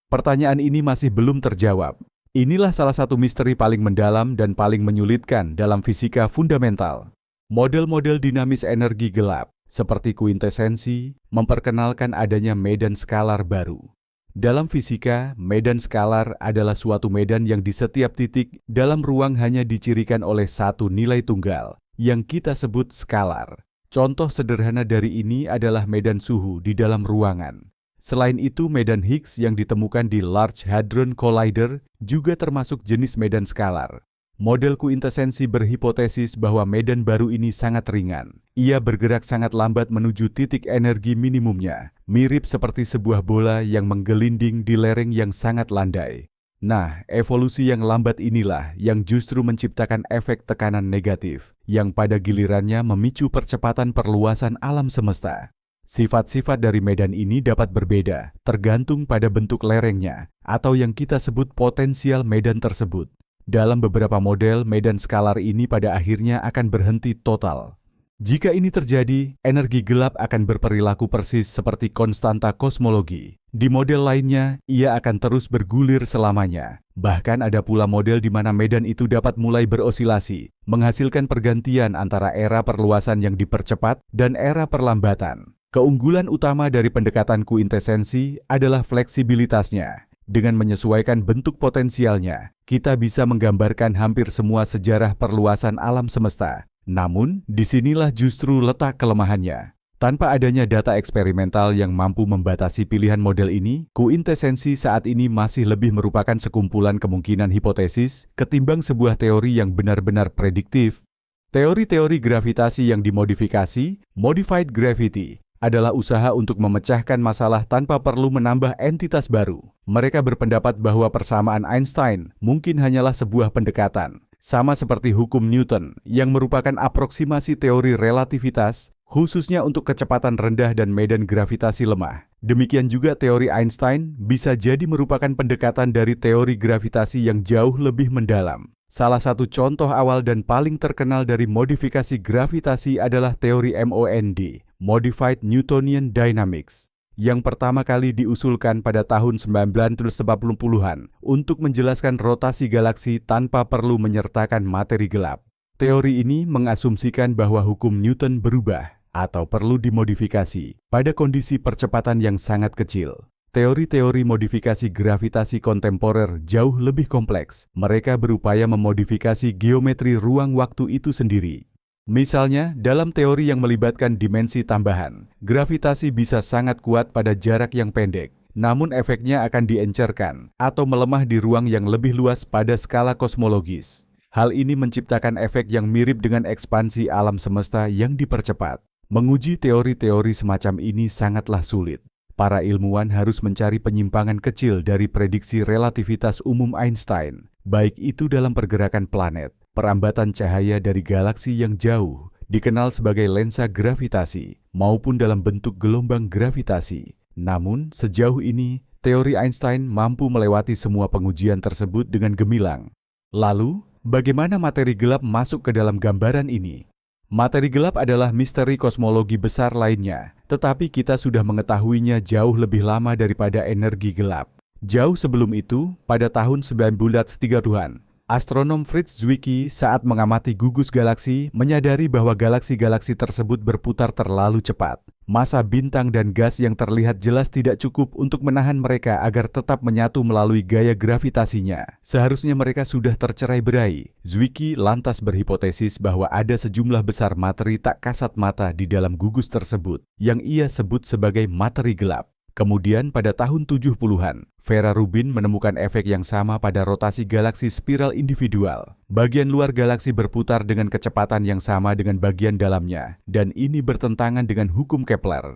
Pertanyaan ini masih belum terjawab. Inilah salah satu misteri paling mendalam dan paling menyulitkan dalam fisika fundamental. Model-model dinamis energi gelap, seperti kuintesensi, memperkenalkan adanya medan skalar baru. Dalam fisika, medan skalar adalah suatu medan yang di setiap titik dalam ruang hanya dicirikan oleh satu nilai tunggal, yang kita sebut skalar. Contoh sederhana dari ini adalah medan suhu di dalam ruangan. Selain itu, medan Higgs yang ditemukan di Large Hadron Collider juga termasuk jenis medan skalar. Model kuintesensi berhipotesis bahwa medan baru ini sangat ringan. Ia bergerak sangat lambat menuju titik energi minimumnya, mirip seperti sebuah bola yang menggelinding di lereng yang sangat landai. Nah, evolusi yang lambat inilah yang justru menciptakan efek tekanan negatif, yang pada gilirannya memicu percepatan perluasan alam semesta. Sifat-sifat dari medan ini dapat berbeda, tergantung pada bentuk lerengnya, atau yang kita sebut potensial medan tersebut. Dalam beberapa model, medan skalar ini pada akhirnya akan berhenti total. Jika ini terjadi, energi gelap akan berperilaku persis seperti konstanta kosmologi. Di model lainnya, ia akan terus bergulir selamanya. Bahkan ada pula model di mana medan itu dapat mulai berosilasi, menghasilkan pergantian antara era perluasan yang dipercepat dan era perlambatan. Keunggulan utama dari pendekatan kuintesensi adalah fleksibilitasnya. Dengan menyesuaikan bentuk potensialnya, kita bisa menggambarkan hampir semua sejarah perluasan alam semesta. Namun, disinilah justru letak kelemahannya. Tanpa adanya data eksperimental yang mampu membatasi pilihan model ini, kuintesensi saat ini masih lebih merupakan sekumpulan kemungkinan hipotesis ketimbang sebuah teori yang benar-benar prediktif. Teori-teori gravitasi yang dimodifikasi, modified gravity, adalah usaha untuk memecahkan masalah tanpa perlu menambah entitas baru. Mereka berpendapat bahwa persamaan Einstein mungkin hanyalah sebuah pendekatan, sama seperti hukum Newton yang merupakan aproksimasi teori relativitas, khususnya untuk kecepatan rendah dan medan gravitasi lemah. Demikian juga teori Einstein bisa jadi merupakan pendekatan dari teori gravitasi yang jauh lebih mendalam. Salah satu contoh awal dan paling terkenal dari modifikasi gravitasi adalah teori MOND, Modified Newtonian Dynamics, yang pertama kali diusulkan pada tahun 1980-an untuk menjelaskan rotasi galaksi tanpa perlu menyertakan materi gelap. Teori ini mengasumsikan bahwa hukum Newton berubah atau perlu dimodifikasi pada kondisi percepatan yang sangat kecil. Teori-teori modifikasi gravitasi kontemporer jauh lebih kompleks. Mereka berupaya memodifikasi geometri ruang waktu itu sendiri. Misalnya, dalam teori yang melibatkan dimensi tambahan, gravitasi bisa sangat kuat pada jarak yang pendek, namun efeknya akan diencerkan atau melemah di ruang yang lebih luas pada skala kosmologis. Hal ini menciptakan efek yang mirip dengan ekspansi alam semesta yang dipercepat. Menguji teori-teori semacam ini sangatlah sulit. Para ilmuwan harus mencari penyimpangan kecil dari prediksi relativitas umum Einstein, baik itu dalam pergerakan planet, perambatan cahaya dari galaksi yang jauh, dikenal sebagai lensa gravitasi, maupun dalam bentuk gelombang gravitasi. Namun, sejauh ini, teori Einstein mampu melewati semua pengujian tersebut dengan gemilang. Lalu, bagaimana materi gelap masuk ke dalam gambaran ini? Materi gelap adalah misteri kosmologi besar lainnya, tetapi kita sudah mengetahuinya jauh lebih lama daripada energi gelap. Jauh sebelum itu, pada tahun 1930-an, astronom Fritz Zwicky saat mengamati gugus galaksi menyadari bahwa galaksi-galaksi tersebut berputar terlalu cepat. Massa bintang dan gas yang terlihat jelas tidak cukup untuk menahan mereka agar tetap menyatu melalui gaya gravitasinya. Seharusnya mereka sudah tercerai-berai. Zwicky lantas berhipotesis bahwa ada sejumlah besar materi tak kasat mata di dalam gugus tersebut, yang ia sebut sebagai materi gelap. Kemudian pada tahun 70-an, Vera Rubin menemukan efek yang sama pada rotasi galaksi spiral individual. Bagian luar galaksi berputar dengan kecepatan yang sama dengan bagian dalamnya, dan ini bertentangan dengan hukum Kepler.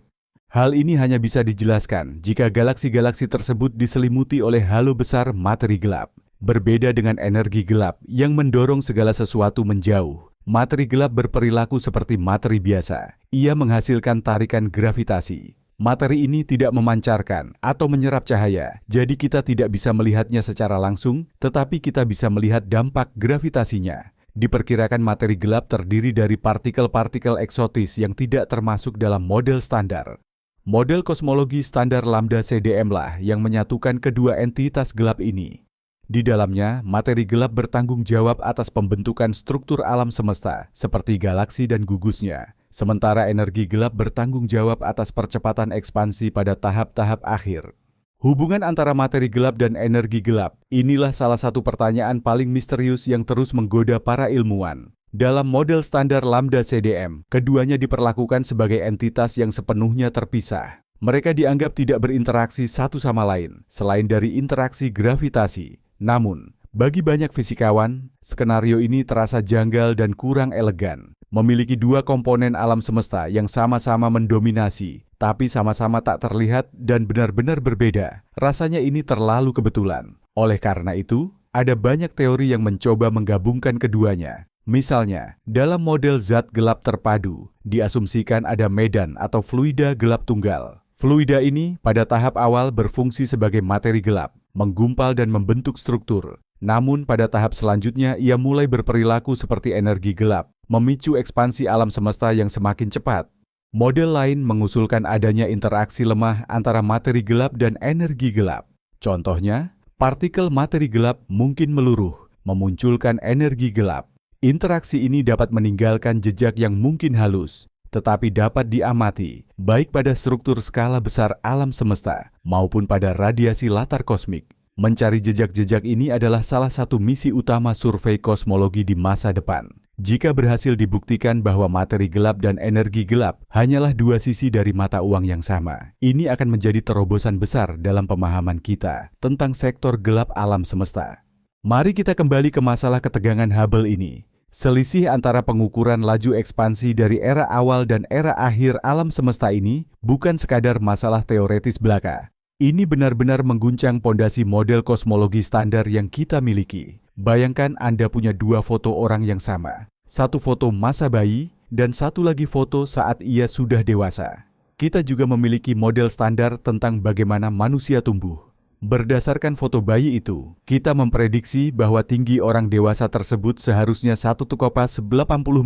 Hal ini hanya bisa dijelaskan jika galaksi-galaksi tersebut diselimuti oleh halo besar materi gelap. Berbeda dengan energi gelap yang mendorong segala sesuatu menjauh, materi gelap berperilaku seperti materi biasa. Ia menghasilkan tarikan gravitasi. Materi ini tidak memancarkan atau menyerap cahaya, jadi kita tidak bisa melihatnya secara langsung, tetapi kita bisa melihat dampak gravitasinya. Diperkirakan materi gelap terdiri dari partikel-partikel eksotis yang tidak termasuk dalam model standar. Model kosmologi standar lambda CDM lah yang menyatukan kedua entitas gelap ini. Di dalamnya, materi gelap bertanggung jawab atas pembentukan struktur alam semesta, seperti galaksi dan gugusnya. Sementara energi gelap bertanggung jawab atas percepatan ekspansi pada tahap-tahap akhir. Hubungan antara materi gelap dan energi gelap, inilah salah satu pertanyaan paling misterius yang terus menggoda para ilmuwan. Dalam model standar lambda CDM, keduanya diperlakukan sebagai entitas yang sepenuhnya terpisah. Mereka dianggap tidak berinteraksi satu sama lain, selain dari interaksi gravitasi. Namun, bagi banyak fisikawan, skenario ini terasa janggal dan kurang elegan. Memiliki dua komponen alam semesta yang sama-sama mendominasi, tapi sama-sama tak terlihat dan benar-benar berbeda. Rasanya ini terlalu kebetulan. Oleh karena itu, ada banyak teori yang mencoba menggabungkan keduanya. Misalnya, dalam model zat gelap terpadu, diasumsikan ada medan atau fluida gelap tunggal. Fluida ini pada tahap awal berfungsi sebagai materi gelap, menggumpal dan membentuk struktur. Namun pada tahap selanjutnya ia mulai berperilaku seperti energi gelap, memicu ekspansi alam semesta yang semakin cepat. Model lain mengusulkan adanya interaksi lemah antara materi gelap dan energi gelap. Contohnya, partikel materi gelap mungkin meluruh, memunculkan energi gelap. Interaksi ini dapat meninggalkan jejak yang mungkin halus, tetapi dapat diamati baik pada struktur skala besar alam semesta maupun pada radiasi latar kosmik. Mencari jejak-jejak ini adalah salah satu misi utama survei kosmologi di masa depan. Jika berhasil dibuktikan bahwa materi gelap dan energi gelap hanyalah dua sisi dari mata uang yang sama, ini akan menjadi terobosan besar dalam pemahaman kita tentang sektor gelap alam semesta. Mari kita kembali ke masalah ketegangan Hubble ini. Selisih antara pengukuran laju ekspansi dari era awal dan era akhir alam semesta ini bukan sekadar masalah teoretis belaka. Ini benar-benar mengguncang pondasi model kosmologi standar yang kita miliki. Bayangkan Anda punya dua foto orang yang sama. Satu foto masa bayi dan satu lagi foto saat ia sudah dewasa. Kita juga memiliki model standar tentang bagaimana manusia tumbuh. Berdasarkan foto bayi itu, kita memprediksi bahwa tinggi orang dewasa tersebut seharusnya 1,80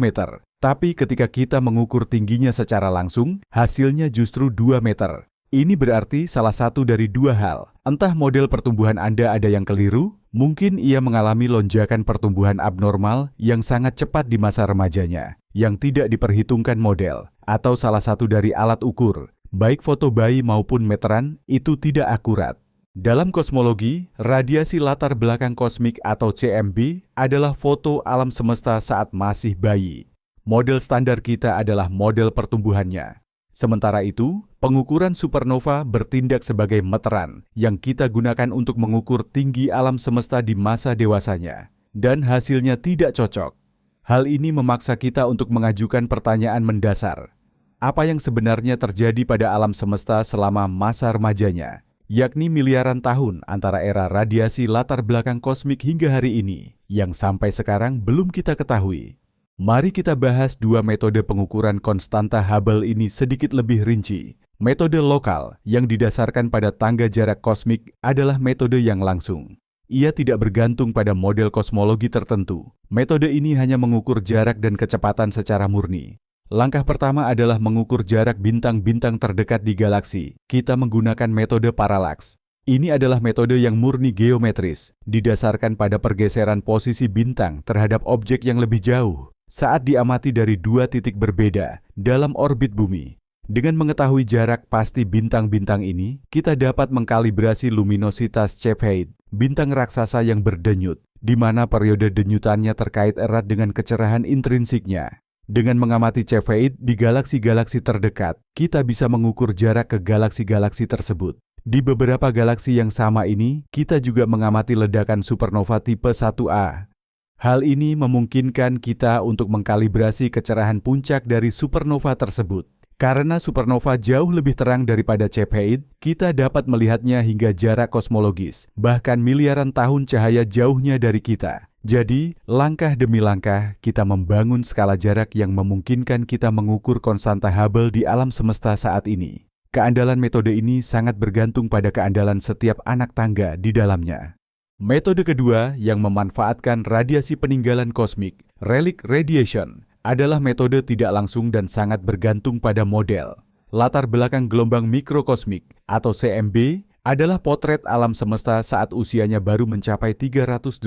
meter. Tapi ketika kita mengukur tingginya secara langsung, hasilnya justru 2 meter. Ini berarti salah satu dari dua hal. Entah model pertumbuhan Anda ada yang keliru, mungkin ia mengalami lonjakan pertumbuhan abnormal yang sangat cepat di masa remajanya, yang tidak diperhitungkan model, atau salah satu dari alat ukur, baik foto bayi maupun meteran, itu tidak akurat. Dalam kosmologi, radiasi latar belakang kosmik atau CMB adalah foto alam semesta saat masih bayi. Model standar kita adalah model pertumbuhannya. Sementara itu, pengukuran supernova bertindak sebagai meteran yang kita gunakan untuk mengukur tinggi alam semesta di masa dewasanya. Dan hasilnya tidak cocok. Hal ini memaksa kita untuk mengajukan pertanyaan mendasar. Apa yang sebenarnya terjadi pada alam semesta selama masa remajanya? Yakni miliaran tahun antara era radiasi latar belakang kosmik hingga hari ini, yang sampai sekarang belum kita ketahui. Mari kita bahas dua metode pengukuran konstanta Hubble ini sedikit lebih rinci. Metode lokal yang didasarkan pada tangga jarak kosmik adalah metode yang langsung. Ia tidak bergantung pada model kosmologi tertentu. Metode ini hanya mengukur jarak dan kecepatan secara murni. Langkah pertama adalah mengukur jarak bintang-bintang terdekat di galaksi. Kita menggunakan metode paralaks. Ini adalah metode yang murni geometris, didasarkan pada pergeseran posisi bintang terhadap objek yang lebih jauh saat diamati dari dua titik berbeda dalam orbit bumi. Dengan mengetahui jarak pasti bintang-bintang ini, kita dapat mengkalibrasi luminositas Cepheid, bintang raksasa yang berdenyut, di mana periode denyutannya terkait erat dengan kecerahan intrinsiknya. Dengan mengamati Cepheid di galaksi-galaksi terdekat, kita bisa mengukur jarak ke galaksi-galaksi tersebut. Di beberapa galaksi yang sama ini, kita juga mengamati ledakan supernova tipe 1A. Hal ini memungkinkan kita untuk mengkalibrasi kecerahan puncak dari supernova tersebut. Karena supernova jauh lebih terang daripada Cepheid, kita dapat melihatnya hingga jarak kosmologis, bahkan miliaran tahun cahaya jauhnya dari kita. Jadi, langkah demi langkah, kita membangun skala jarak yang memungkinkan kita mengukur konstanta Hubble di alam semesta saat ini. Keandalan metode ini sangat bergantung pada keandalan setiap anak tangga di dalamnya. Metode kedua yang memanfaatkan radiasi peninggalan kosmik, relic radiation, adalah metode tidak langsung dan sangat bergantung pada model. Latar belakang gelombang mikrokosmik atau CMB adalah potret alam semesta saat usianya baru mencapai 380.000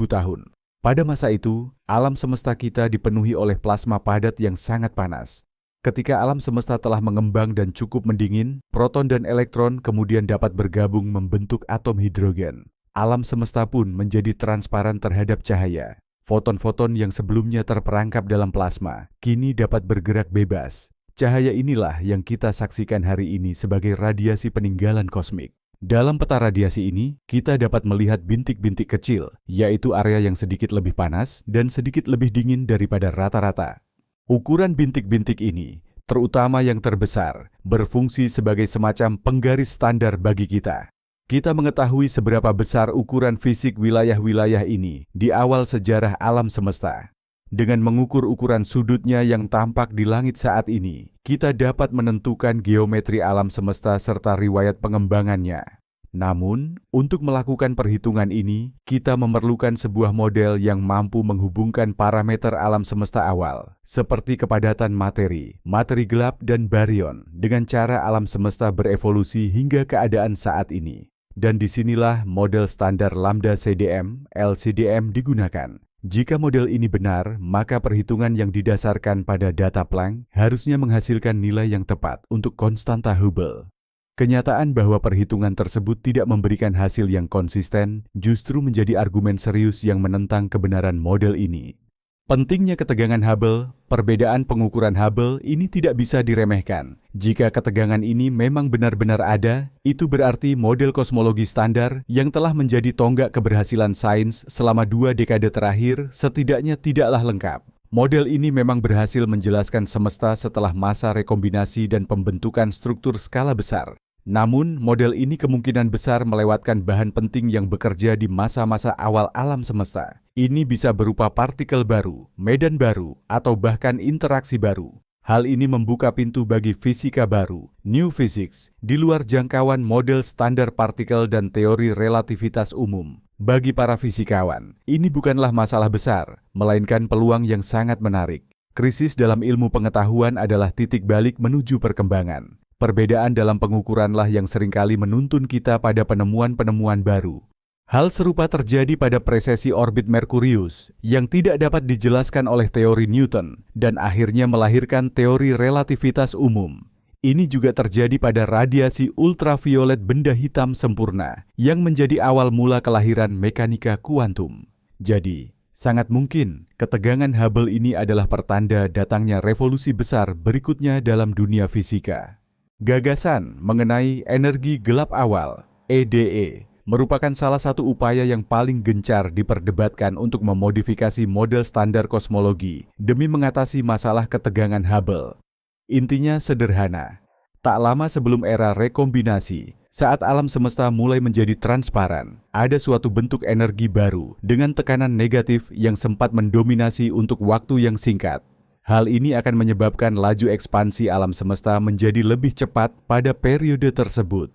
tahun. Pada masa itu, alam semesta kita dipenuhi oleh plasma padat yang sangat panas. Ketika alam semesta telah mengembang dan cukup mendingin, proton dan elektron kemudian dapat bergabung membentuk atom hidrogen. Alam semesta pun menjadi transparan terhadap cahaya. Foton-foton yang sebelumnya terperangkap dalam plasma, kini dapat bergerak bebas. Cahaya inilah yang kita saksikan hari ini sebagai radiasi peninggalan kosmik. Dalam peta radiasi ini, kita dapat melihat bintik-bintik kecil, yaitu area yang sedikit lebih panas dan sedikit lebih dingin daripada rata-rata. Ukuran bintik-bintik ini, terutama yang terbesar, berfungsi sebagai semacam penggaris standar bagi kita. Kita mengetahui seberapa besar ukuran fisik wilayah-wilayah ini di awal sejarah alam semesta. Dengan mengukur ukuran sudutnya yang tampak di langit saat ini, kita dapat menentukan geometri alam semesta serta riwayat pengembangannya. Namun, untuk melakukan perhitungan ini, kita memerlukan sebuah model yang mampu menghubungkan parameter alam semesta awal, seperti kepadatan materi, materi gelap, dan baryon, dengan cara alam semesta berevolusi hingga keadaan saat ini. Dan disinilah model standar Lambda CDM, LCDM digunakan. Jika model ini benar, maka perhitungan yang didasarkan pada data Planck harusnya menghasilkan nilai yang tepat untuk konstanta Hubble. Kenyataan bahwa perhitungan tersebut tidak memberikan hasil yang konsisten justru menjadi argumen serius yang menentang kebenaran model ini. Pentingnya ketegangan Hubble, perbedaan pengukuran Hubble ini tidak bisa diremehkan. Jika ketegangan ini memang benar-benar ada, itu berarti model kosmologi standar yang telah menjadi tonggak keberhasilan sains selama 2 dekade terakhir setidaknya tidaklah lengkap. Model ini memang berhasil menjelaskan semesta setelah masa rekombinasi dan pembentukan struktur skala besar. Namun, model ini kemungkinan besar melewatkan bahan penting yang bekerja di masa-masa awal alam semesta. Ini bisa berupa partikel baru, medan baru, atau bahkan interaksi baru. Hal ini membuka pintu bagi fisika baru, new physics, di luar jangkauan model standar partikel dan teori relativitas umum. Bagi para fisikawan, ini bukanlah masalah besar, melainkan peluang yang sangat menarik. Krisis dalam ilmu pengetahuan adalah titik balik menuju perkembangan. Perbedaan dalam pengukuranlah yang seringkali menuntun kita pada penemuan-penemuan baru. Hal serupa terjadi pada presesi orbit Merkurius yang tidak dapat dijelaskan oleh teori Newton dan akhirnya melahirkan teori relativitas umum. Ini juga terjadi pada radiasi ultraviolet benda hitam sempurna yang menjadi awal mula kelahiran mekanika kuantum. Jadi, sangat mungkin ketegangan Hubble ini adalah pertanda datangnya revolusi besar berikutnya dalam dunia fisika. Gagasan mengenai energi gelap awal, EDE, merupakan salah satu upaya yang paling gencar diperdebatkan untuk memodifikasi model standar kosmologi demi mengatasi masalah ketegangan Hubble. Intinya sederhana, tak lama sebelum era rekombinasi, saat alam semesta mulai menjadi transparan, ada suatu bentuk energi baru dengan tekanan negatif yang sempat mendominasi untuk waktu yang singkat. Hal ini akan menyebabkan laju ekspansi alam semesta menjadi lebih cepat pada periode tersebut.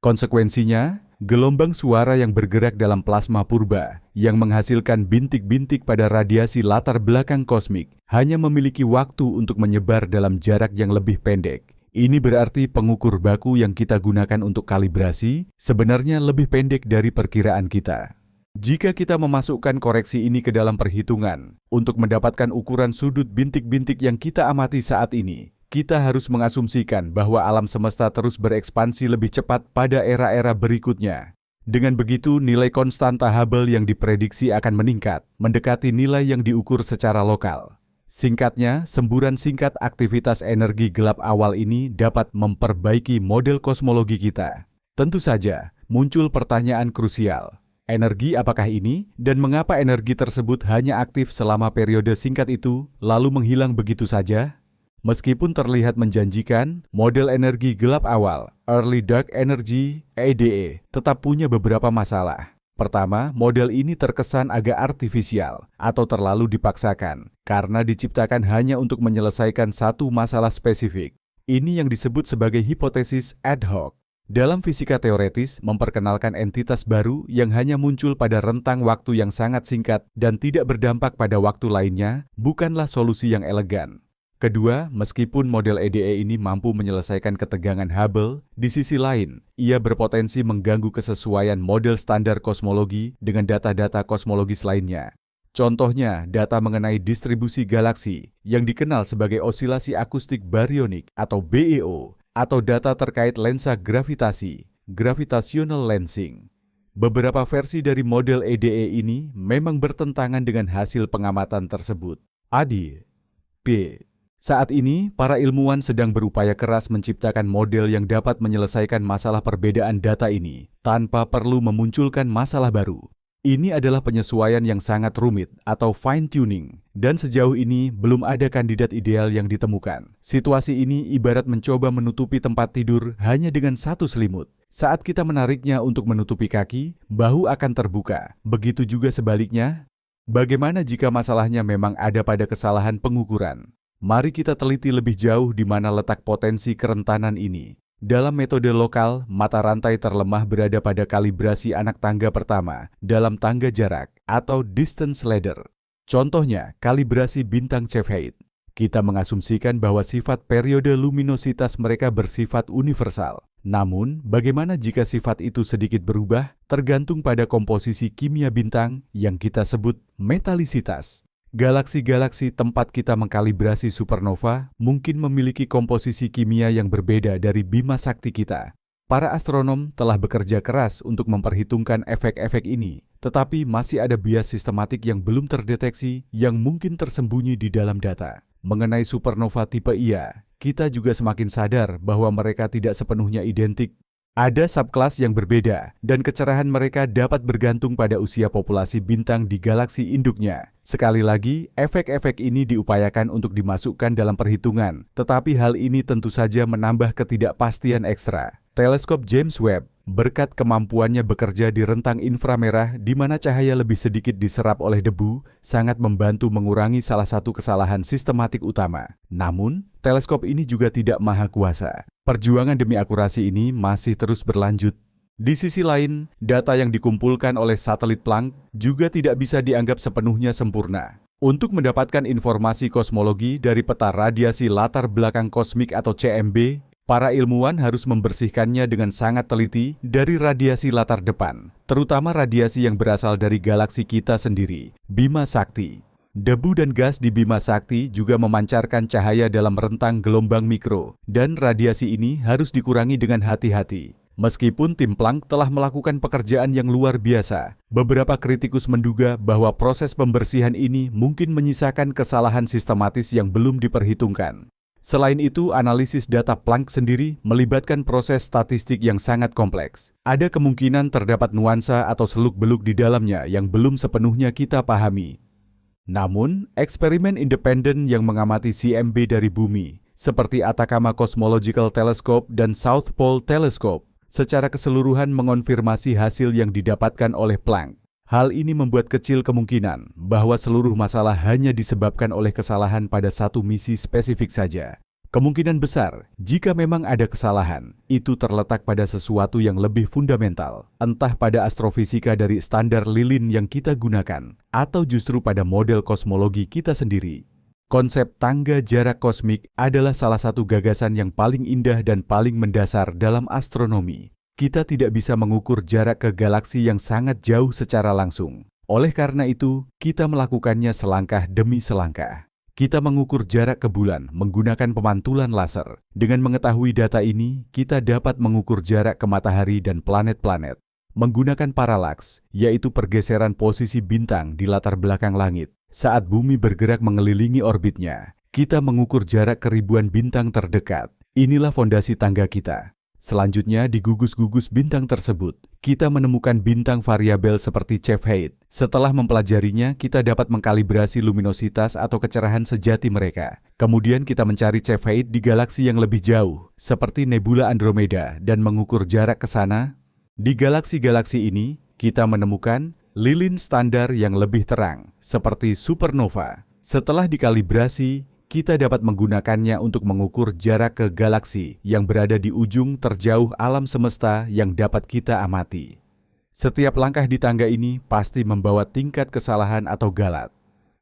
Konsekuensinya, gelombang suara yang bergerak dalam plasma purba yang menghasilkan bintik-bintik pada radiasi latar belakang kosmik hanya memiliki waktu untuk menyebar dalam jarak yang lebih pendek. Ini berarti pengukur baku yang kita gunakan untuk kalibrasi sebenarnya lebih pendek dari perkiraan kita. Jika kita memasukkan koreksi ini ke dalam perhitungan untuk mendapatkan ukuran sudut bintik-bintik yang kita amati saat ini, kita harus mengasumsikan bahwa alam semesta terus berekspansi lebih cepat pada era-era berikutnya. Dengan begitu, nilai konstanta Hubble yang diprediksi akan meningkat, mendekati nilai yang diukur secara lokal. Singkatnya, semburan singkat aktivitas energi gelap awal ini dapat memperbaiki model kosmologi kita. Tentu saja, muncul pertanyaan krusial. Energi apakah ini, dan mengapa energi tersebut hanya aktif selama periode singkat itu, lalu menghilang begitu saja? Meskipun terlihat menjanjikan, model energi gelap awal, Early Dark Energy, EDE, tetap punya beberapa masalah. Pertama, model ini terkesan agak artifisial atau terlalu dipaksakan karena diciptakan hanya untuk menyelesaikan satu masalah spesifik. Ini yang disebut sebagai hipotesis ad hoc. Dalam fisika teoretis, memperkenalkan entitas baru yang hanya muncul pada rentang waktu yang sangat singkat dan tidak berdampak pada waktu lainnya bukanlah solusi yang elegan. Kedua, meskipun model EDE ini mampu menyelesaikan ketegangan Hubble, di sisi lain, ia berpotensi mengganggu kesesuaian model standar kosmologi dengan data-data kosmologis lainnya. Contohnya, data mengenai distribusi galaksi yang dikenal sebagai osilasi akustik barionik atau BEO, atau data terkait lensa gravitasi, gravitational lensing. Beberapa versi dari model EDE ini memang bertentangan dengan hasil pengamatan tersebut. Adi, P. Saat ini, para ilmuwan sedang berupaya keras menciptakan model yang dapat menyelesaikan masalah perbedaan data ini tanpa perlu memunculkan masalah baru. Ini adalah penyesuaian yang sangat rumit atau fine-tuning, dan sejauh ini belum ada kandidat ideal yang ditemukan. Situasi ini ibarat mencoba menutupi tempat tidur hanya dengan satu selimut. Saat kita menariknya untuk menutupi kaki, bahu akan terbuka. Begitu juga sebaliknya. Bagaimana jika masalahnya memang ada pada kesalahan pengukuran? Mari kita teliti lebih jauh di mana letak potensi kerentanan ini. Dalam metode lokal, mata rantai terlemah berada pada kalibrasi anak tangga pertama dalam tangga jarak atau distance ladder. Contohnya, kalibrasi bintang Cepheid. Kita mengasumsikan bahwa sifat periode luminositas mereka bersifat universal. Namun, bagaimana jika sifat itu sedikit berubah? Tergantung pada komposisi kimia bintang yang kita sebut metalisitas. Galaksi-galaksi tempat kita mengkalibrasi supernova mungkin memiliki komposisi kimia yang berbeda dari bima sakti kita. Para astronom telah bekerja keras untuk memperhitungkan efek-efek ini, tetapi masih ada bias sistematik yang belum terdeteksi yang mungkin tersembunyi di dalam data. Mengenai supernova tipe Ia, kita juga semakin sadar bahwa mereka tidak sepenuhnya identik. Ada subkelas yang berbeda, dan kecerahan mereka dapat bergantung pada usia populasi bintang di galaksi induknya. Sekali lagi, efek-efek ini diupayakan untuk dimasukkan dalam perhitungan, tetapi hal ini tentu saja menambah ketidakpastian ekstra. Teleskop James Webb, berkat kemampuannya bekerja di rentang inframerah di mana cahaya lebih sedikit diserap oleh debu, sangat membantu mengurangi salah satu kesalahan sistematik utama. Namun, teleskop ini juga tidak maha kuasa. Perjuangan demi akurasi ini masih terus berlanjut. Di sisi lain, data yang dikumpulkan oleh satelit Planck juga tidak bisa dianggap sepenuhnya sempurna. Untuk mendapatkan informasi kosmologi dari peta radiasi latar belakang kosmik atau CMB, Para ilmuwan harus membersihkannya dengan sangat teliti dari radiasi latar depan, terutama radiasi yang berasal dari galaksi kita sendiri, Bima Sakti. Debu dan gas di Bima Sakti juga memancarkan cahaya dalam rentang gelombang mikro, dan radiasi ini harus dikurangi dengan hati-hati. Meskipun tim Planck telah melakukan pekerjaan yang luar biasa, beberapa kritikus menduga bahwa proses pembersihan ini mungkin menyisakan kesalahan sistematis yang belum diperhitungkan. Selain itu, analisis data Planck sendiri melibatkan proses statistik yang sangat kompleks. Ada kemungkinan terdapat nuansa atau seluk-beluk di dalamnya yang belum sepenuhnya kita pahami. Namun, eksperimen independen yang mengamati CMB dari bumi, seperti Atacama Cosmological Telescope dan South Pole Telescope, secara keseluruhan mengonfirmasi hasil yang didapatkan oleh Planck. Hal ini membuat kecil kemungkinan bahwa seluruh masalah hanya disebabkan oleh kesalahan pada satu misi spesifik saja. Kemungkinan besar, jika memang ada kesalahan, itu terletak pada sesuatu yang lebih fundamental, entah pada astrofisika dari standar lilin yang kita gunakan, atau justru pada model kosmologi kita sendiri. Konsep tangga jarak kosmik adalah salah satu gagasan yang paling indah dan paling mendasar dalam astronomi. Kita tidak bisa mengukur jarak ke galaksi yang sangat jauh secara langsung. Oleh karena itu, kita melakukannya selangkah demi selangkah. Kita mengukur jarak ke bulan menggunakan pemantulan laser. Dengan mengetahui data ini, kita dapat mengukur jarak ke matahari dan planet-planet. Menggunakan paralaks, yaitu pergeseran posisi bintang di latar belakang langit. Saat bumi bergerak mengelilingi orbitnya, kita mengukur jarak ke ribuan bintang terdekat. Inilah fondasi tangga kita. Selanjutnya, di gugus-gugus bintang tersebut, kita menemukan bintang variabel seperti Cepheid. Setelah mempelajarinya, kita dapat mengkalibrasi luminositas atau kecerahan sejati mereka. Kemudian kita mencari Cepheid di galaksi yang lebih jauh, seperti nebula Andromeda, dan mengukur jarak ke sana. Di galaksi-galaksi ini, kita menemukan lilin standar yang lebih terang, seperti supernova. Setelah dikalibrasi, kita dapat menggunakannya untuk mengukur jarak ke galaksi yang berada di ujung terjauh alam semesta yang dapat kita amati. Setiap langkah di tangga ini pasti membawa tingkat kesalahan atau galat.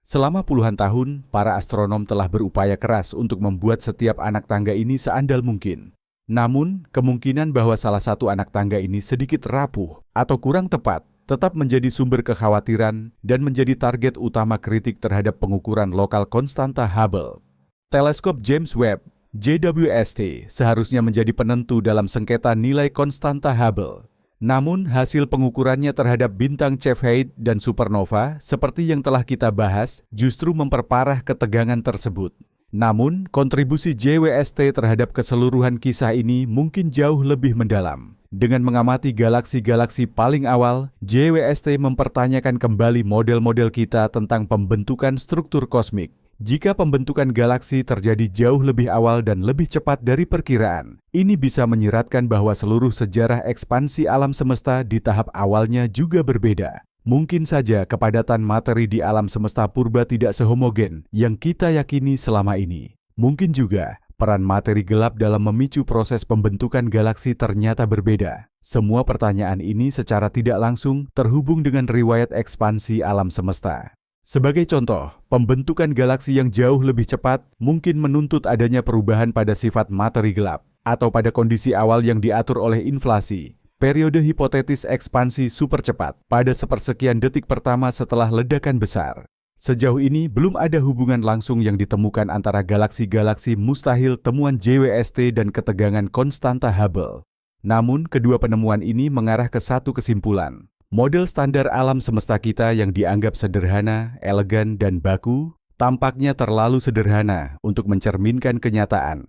Selama puluhan tahun, para astronom telah berupaya keras untuk membuat setiap anak tangga ini seandal mungkin. Namun, kemungkinan bahwa salah satu anak tangga ini sedikit rapuh atau kurang tepat tetap menjadi sumber kekhawatiran dan menjadi target utama kritik terhadap pengukuran lokal konstanta Hubble. Teleskop James Webb, JWST, seharusnya menjadi penentu dalam sengketa nilai konstanta Hubble. Namun, hasil pengukurannya terhadap bintang Cepheid dan supernova, seperti yang telah kita bahas, justru memperparah ketegangan tersebut. Namun, kontribusi JWST terhadap keseluruhan kisah ini mungkin jauh lebih mendalam. Dengan mengamati galaksi-galaksi paling awal, JWST mempertanyakan kembali model-model kita tentang pembentukan struktur kosmik. Jika pembentukan galaksi terjadi jauh lebih awal dan lebih cepat dari perkiraan, ini bisa menyiratkan bahwa seluruh sejarah ekspansi alam semesta di tahap awalnya juga berbeda. Mungkin saja kepadatan materi di alam semesta purba tidak sehomogen yang kita yakini selama ini. Mungkin juga peran materi gelap dalam memicu proses pembentukan galaksi ternyata berbeda. Semua pertanyaan ini secara tidak langsung terhubung dengan riwayat ekspansi alam semesta. Sebagai contoh, pembentukan galaksi yang jauh lebih cepat mungkin menuntut adanya perubahan pada sifat materi gelap, atau pada kondisi awal yang diatur oleh inflasi. Periode hipotetis ekspansi super cepat pada sepersekian detik pertama setelah ledakan besar. Sejauh ini belum ada hubungan langsung yang ditemukan antara galaksi-galaksi mustahil temuan JWST dan ketegangan konstanta Hubble. Namun, kedua penemuan ini mengarah ke satu kesimpulan. Model standar alam semesta kita yang dianggap sederhana, elegan, dan baku, tampaknya terlalu sederhana untuk mencerminkan kenyataan.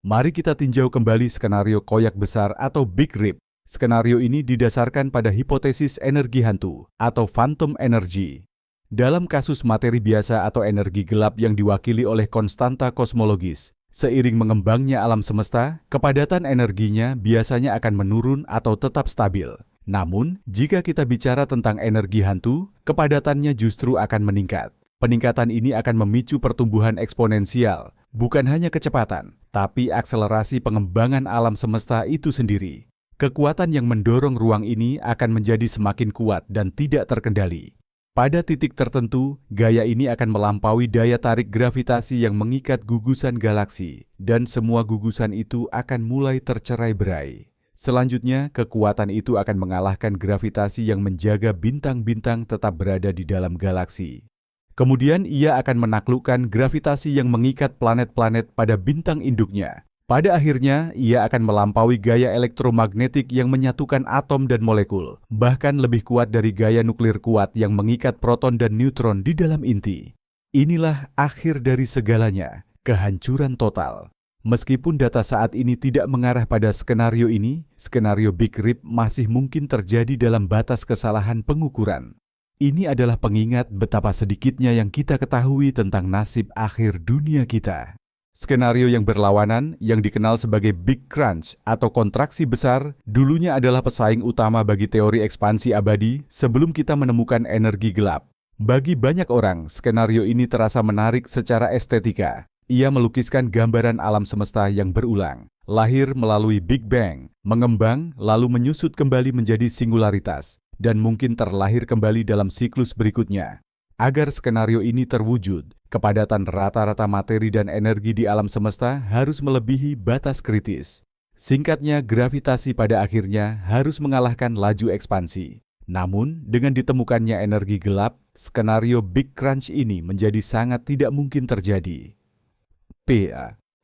Mari kita tinjau kembali skenario koyak besar atau Big Rip. Skenario ini didasarkan pada hipotesis energi hantu atau phantom energy. Dalam kasus materi biasa atau energi gelap yang diwakili oleh konstanta kosmologis, seiring mengembangnya alam semesta, kepadatan energinya biasanya akan menurun atau tetap stabil. Namun, jika kita bicara tentang energi hantu, kepadatannya justru akan meningkat. Peningkatan ini akan memicu pertumbuhan eksponensial, bukan hanya kecepatan, tapi akselerasi pengembangan alam semesta itu sendiri. Kekuatan yang mendorong ruang ini akan menjadi semakin kuat dan tidak terkendali. Pada titik tertentu, gaya ini akan melampaui daya tarik gravitasi yang mengikat gugusan galaksi, dan semua gugusan itu akan mulai tercerai-berai. Selanjutnya, kekuatan itu akan mengalahkan gravitasi yang menjaga bintang-bintang tetap berada di dalam galaksi. Kemudian ia akan menaklukkan gravitasi yang mengikat planet-planet pada bintang induknya. Pada akhirnya, ia akan melampaui gaya elektromagnetik yang menyatukan atom dan molekul, bahkan lebih kuat dari gaya nuklir kuat yang mengikat proton dan neutron di dalam inti. Inilah akhir dari segalanya, kehancuran total. Meskipun data saat ini tidak mengarah pada skenario ini, skenario Big Rip masih mungkin terjadi dalam batas kesalahan pengukuran. Ini adalah pengingat betapa sedikitnya yang kita ketahui tentang nasib akhir dunia kita. Skenario yang berlawanan, yang dikenal sebagai Big Crunch atau kontraksi besar, dulunya adalah pesaing utama bagi teori ekspansi abadi sebelum kita menemukan energi gelap. Bagi banyak orang, skenario ini terasa menarik secara estetika. Ia melukiskan gambaran alam semesta yang berulang, lahir melalui Big Bang, mengembang lalu menyusut kembali menjadi singularitas, dan mungkin terlahir kembali dalam siklus berikutnya. Agar skenario ini terwujud, kepadatan rata-rata materi dan energi di alam semesta harus melebihi batas kritis. Singkatnya, gravitasi pada akhirnya harus mengalahkan laju ekspansi. Namun, dengan ditemukannya energi gelap, skenario Big Crunch ini menjadi sangat tidak mungkin terjadi.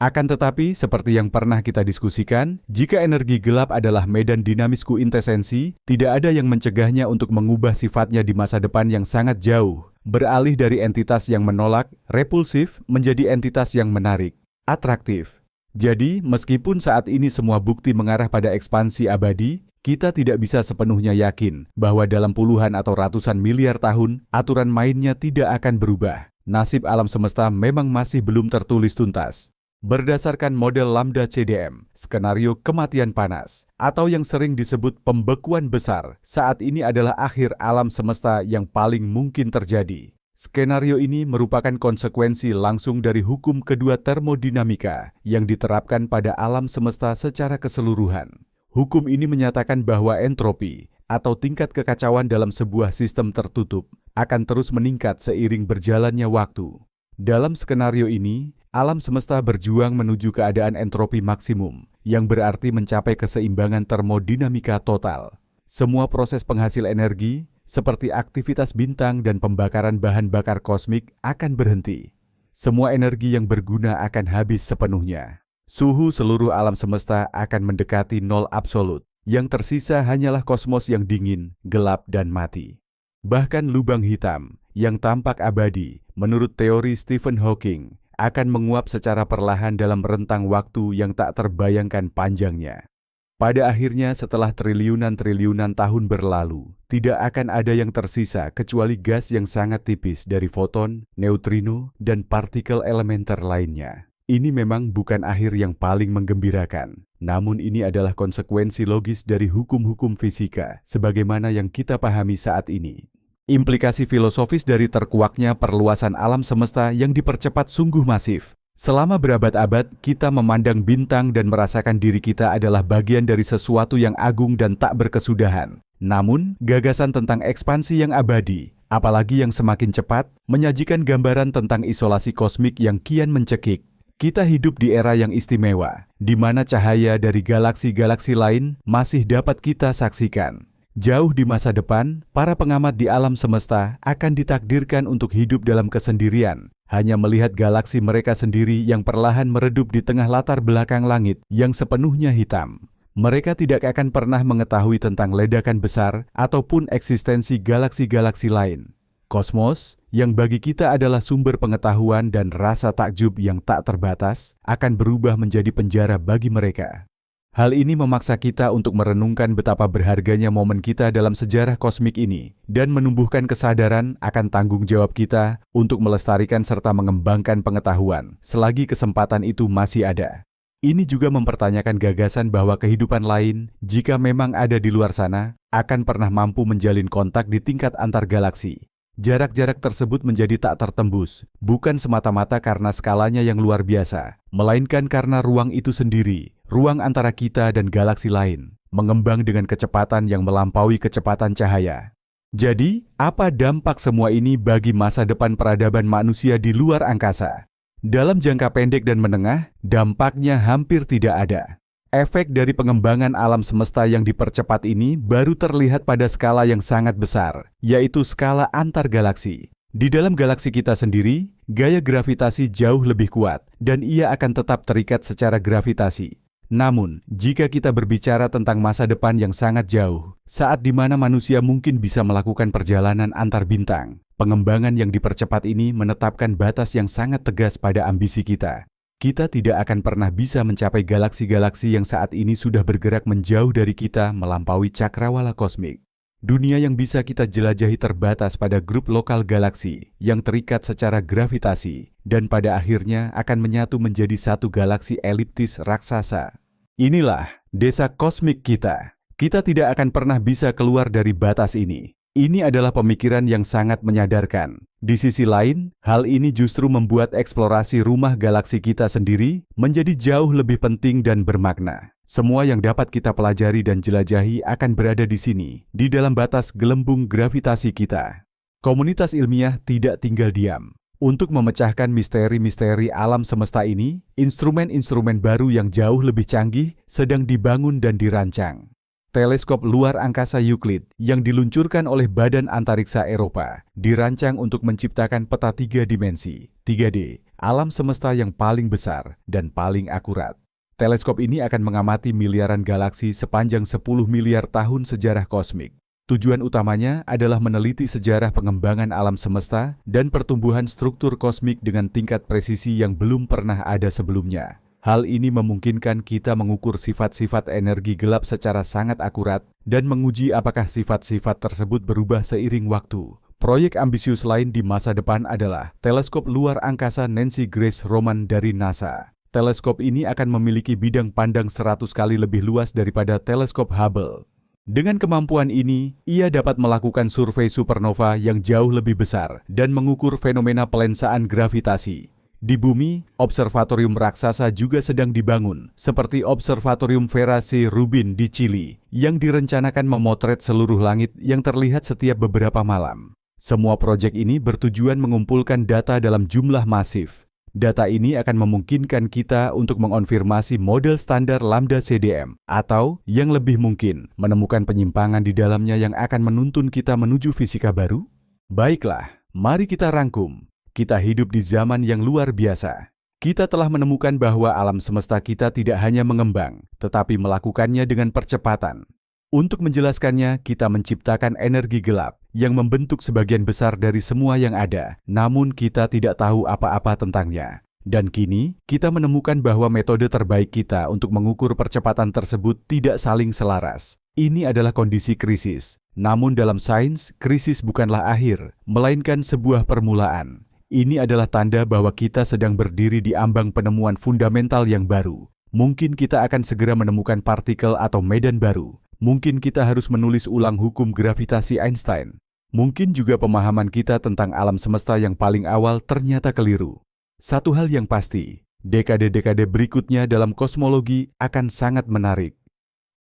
Akan tetapi, seperti yang pernah kita diskusikan, jika energi gelap adalah medan dinamiss kuintesensi, tidak ada yang mencegahnya untuk mengubah sifatnya di masa depan yang sangat jauh, beralih dari entitas yang menolak, repulsif, menjadi entitas yang menarik, atraktif. Jadi, meskipun saat ini semua bukti mengarah pada ekspansi abadi, kita tidak bisa sepenuhnya yakin bahwa dalam puluhan atau ratusan miliar tahun, aturan mainnya tidak akan berubah. Nasib alam semesta memang masih belum tertulis tuntas. Berdasarkan model Lambda CDM, skenario kematian panas, atau yang sering disebut pembekuan besar, saat ini adalah akhir alam semesta yang paling mungkin terjadi. Skenario ini merupakan konsekuensi langsung dari hukum kedua termodinamika yang diterapkan pada alam semesta secara keseluruhan. Hukum ini menyatakan bahwa entropi, atau tingkat kekacauan dalam sebuah sistem tertutup, akan terus meningkat seiring berjalannya waktu. Dalam skenario ini, alam semesta berjuang menuju keadaan entropi maksimum, yang berarti mencapai keseimbangan termodinamika total. Semua proses penghasil energi, seperti aktivitas bintang dan pembakaran bahan bakar kosmik, akan berhenti. Semua energi yang berguna akan habis sepenuhnya. Suhu seluruh alam semesta akan mendekati nol absolut. Yang tersisa hanyalah kosmos yang dingin, gelap, dan mati. Bahkan lubang hitam, yang tampak abadi, menurut teori Stephen Hawking, akan menguap secara perlahan dalam rentang waktu yang tak terbayangkan panjangnya. Pada akhirnya, setelah triliunan-triliunan tahun berlalu, tidak akan ada yang tersisa kecuali gas yang sangat tipis dari foton, neutrino, dan partikel elementer lainnya. Ini memang bukan akhir yang paling menggembirakan, namun ini adalah konsekuensi logis dari hukum-hukum fisika sebagaimana yang kita pahami saat ini. Implikasi filosofis dari terkuaknya perluasan alam semesta yang dipercepat sungguh masif. Selama berabad-abad, kita memandang bintang dan merasakan diri kita adalah bagian dari sesuatu yang agung dan tak berkesudahan. Namun, gagasan tentang ekspansi yang abadi, apalagi yang semakin cepat, menyajikan gambaran tentang isolasi kosmik yang kian mencekik. Kita hidup di era yang istimewa, di mana cahaya dari galaksi-galaksi lain masih dapat kita saksikan. Jauh di masa depan, para pengamat di alam semesta akan ditakdirkan untuk hidup dalam kesendirian, hanya melihat galaksi mereka sendiri yang perlahan meredup di tengah latar belakang langit yang sepenuhnya hitam. Mereka tidak akan pernah mengetahui tentang ledakan besar ataupun eksistensi galaksi-galaksi lain. Kosmos, yang bagi kita adalah sumber pengetahuan dan rasa takjub yang tak terbatas, akan berubah menjadi penjara bagi mereka. Hal ini memaksa kita untuk merenungkan betapa berharganya momen kita dalam sejarah kosmik ini dan menumbuhkan kesadaran akan tanggung jawab kita untuk melestarikan serta mengembangkan pengetahuan selagi kesempatan itu masih ada. Ini juga mempertanyakan gagasan bahwa kehidupan lain, jika memang ada di luar sana, akan pernah mampu menjalin kontak di tingkat antar galaksi. Jarak-jarak tersebut menjadi tak tertembus, bukan semata-mata karena skalanya yang luar biasa, melainkan karena ruang itu sendiri, ruang antara kita dan galaksi lain, mengembang dengan kecepatan yang melampaui kecepatan cahaya. Jadi, apa dampak semua ini bagi masa depan peradaban manusia di luar angkasa? Dalam jangka pendek dan menengah, dampaknya hampir tidak ada. Efek dari pengembangan alam semesta yang dipercepat ini baru terlihat pada skala yang sangat besar, yaitu skala antar galaksi. Di dalam galaksi kita sendiri, gaya gravitasi jauh lebih kuat, dan ia akan tetap terikat secara gravitasi. Namun, jika kita berbicara tentang masa depan yang sangat jauh, saat di mana manusia mungkin bisa melakukan perjalanan antar bintang, pengembangan yang dipercepat ini menetapkan batas yang sangat tegas pada ambisi kita. Kita tidak akan pernah bisa mencapai galaksi-galaksi yang saat ini sudah bergerak menjauh dari kita melampaui cakrawala kosmik. Dunia yang bisa kita jelajahi terbatas pada grup lokal galaksi yang terikat secara gravitasi dan pada akhirnya akan menyatu menjadi satu galaksi eliptis raksasa. Inilah desa kosmik kita. Kita tidak akan pernah bisa keluar dari batas ini. Ini adalah pemikiran yang sangat menyadarkan. Di sisi lain, hal ini justru membuat eksplorasi rumah galaksi kita sendiri menjadi jauh lebih penting dan bermakna. Semua yang dapat kita pelajari dan jelajahi akan berada di sini, di dalam batas gelembung gravitasi kita. Komunitas ilmiah tidak tinggal diam. Untuk memecahkan misteri-misteri alam semesta ini, instrumen-instrumen baru yang jauh lebih canggih sedang dibangun dan dirancang. Teleskop luar angkasa Euclid yang diluncurkan oleh Badan Antariksa Eropa dirancang untuk menciptakan peta 3 dimensi, 3D, alam semesta yang paling besar dan paling akurat. Teleskop ini akan mengamati miliaran galaksi sepanjang 10 miliar tahun sejarah kosmik. Tujuan utamanya adalah meneliti sejarah pengembangan alam semesta dan pertumbuhan struktur kosmik dengan tingkat presisi yang belum pernah ada sebelumnya. Hal ini memungkinkan kita mengukur sifat-sifat energi gelap secara sangat akurat dan menguji apakah sifat-sifat tersebut berubah seiring waktu. Proyek ambisius lain di masa depan adalah teleskop luar angkasa Nancy Grace Roman dari NASA. Teleskop ini akan memiliki bidang pandang 100 kali lebih luas daripada teleskop Hubble. Dengan kemampuan ini, ia dapat melakukan survei supernova yang jauh lebih besar dan mengukur fenomena pelensaan gravitasi. Di bumi, observatorium raksasa juga sedang dibangun, seperti Observatorium Vera C. Rubin di Chili, yang direncanakan memotret seluruh langit yang terlihat setiap beberapa malam. Semua proyek ini bertujuan mengumpulkan data dalam jumlah masif. Data ini akan memungkinkan kita untuk mengonfirmasi model standar lambda CDM, atau yang lebih mungkin, menemukan penyimpangan di dalamnya yang akan menuntun kita menuju fisika baru. Baiklah, mari kita rangkum. Kita hidup di zaman yang luar biasa. Kita telah menemukan bahwa alam semesta kita tidak hanya mengembang, tetapi melakukannya dengan percepatan. Untuk menjelaskannya, kita menciptakan energi gelap yang membentuk sebagian besar dari semua yang ada, namun kita tidak tahu apa-apa tentangnya. Dan kini, kita menemukan bahwa metode terbaik kita untuk mengukur percepatan tersebut tidak saling selaras. Ini adalah kondisi krisis. Namun dalam sains, krisis bukanlah akhir, melainkan sebuah permulaan. Ini adalah tanda bahwa kita sedang berdiri di ambang penemuan fundamental yang baru. Mungkin kita akan segera menemukan partikel atau medan baru. Mungkin kita harus menulis ulang hukum gravitasi Einstein. Mungkin juga pemahaman kita tentang alam semesta yang paling awal ternyata keliru. Satu hal yang pasti, dekade-dekade berikutnya dalam kosmologi akan sangat menarik.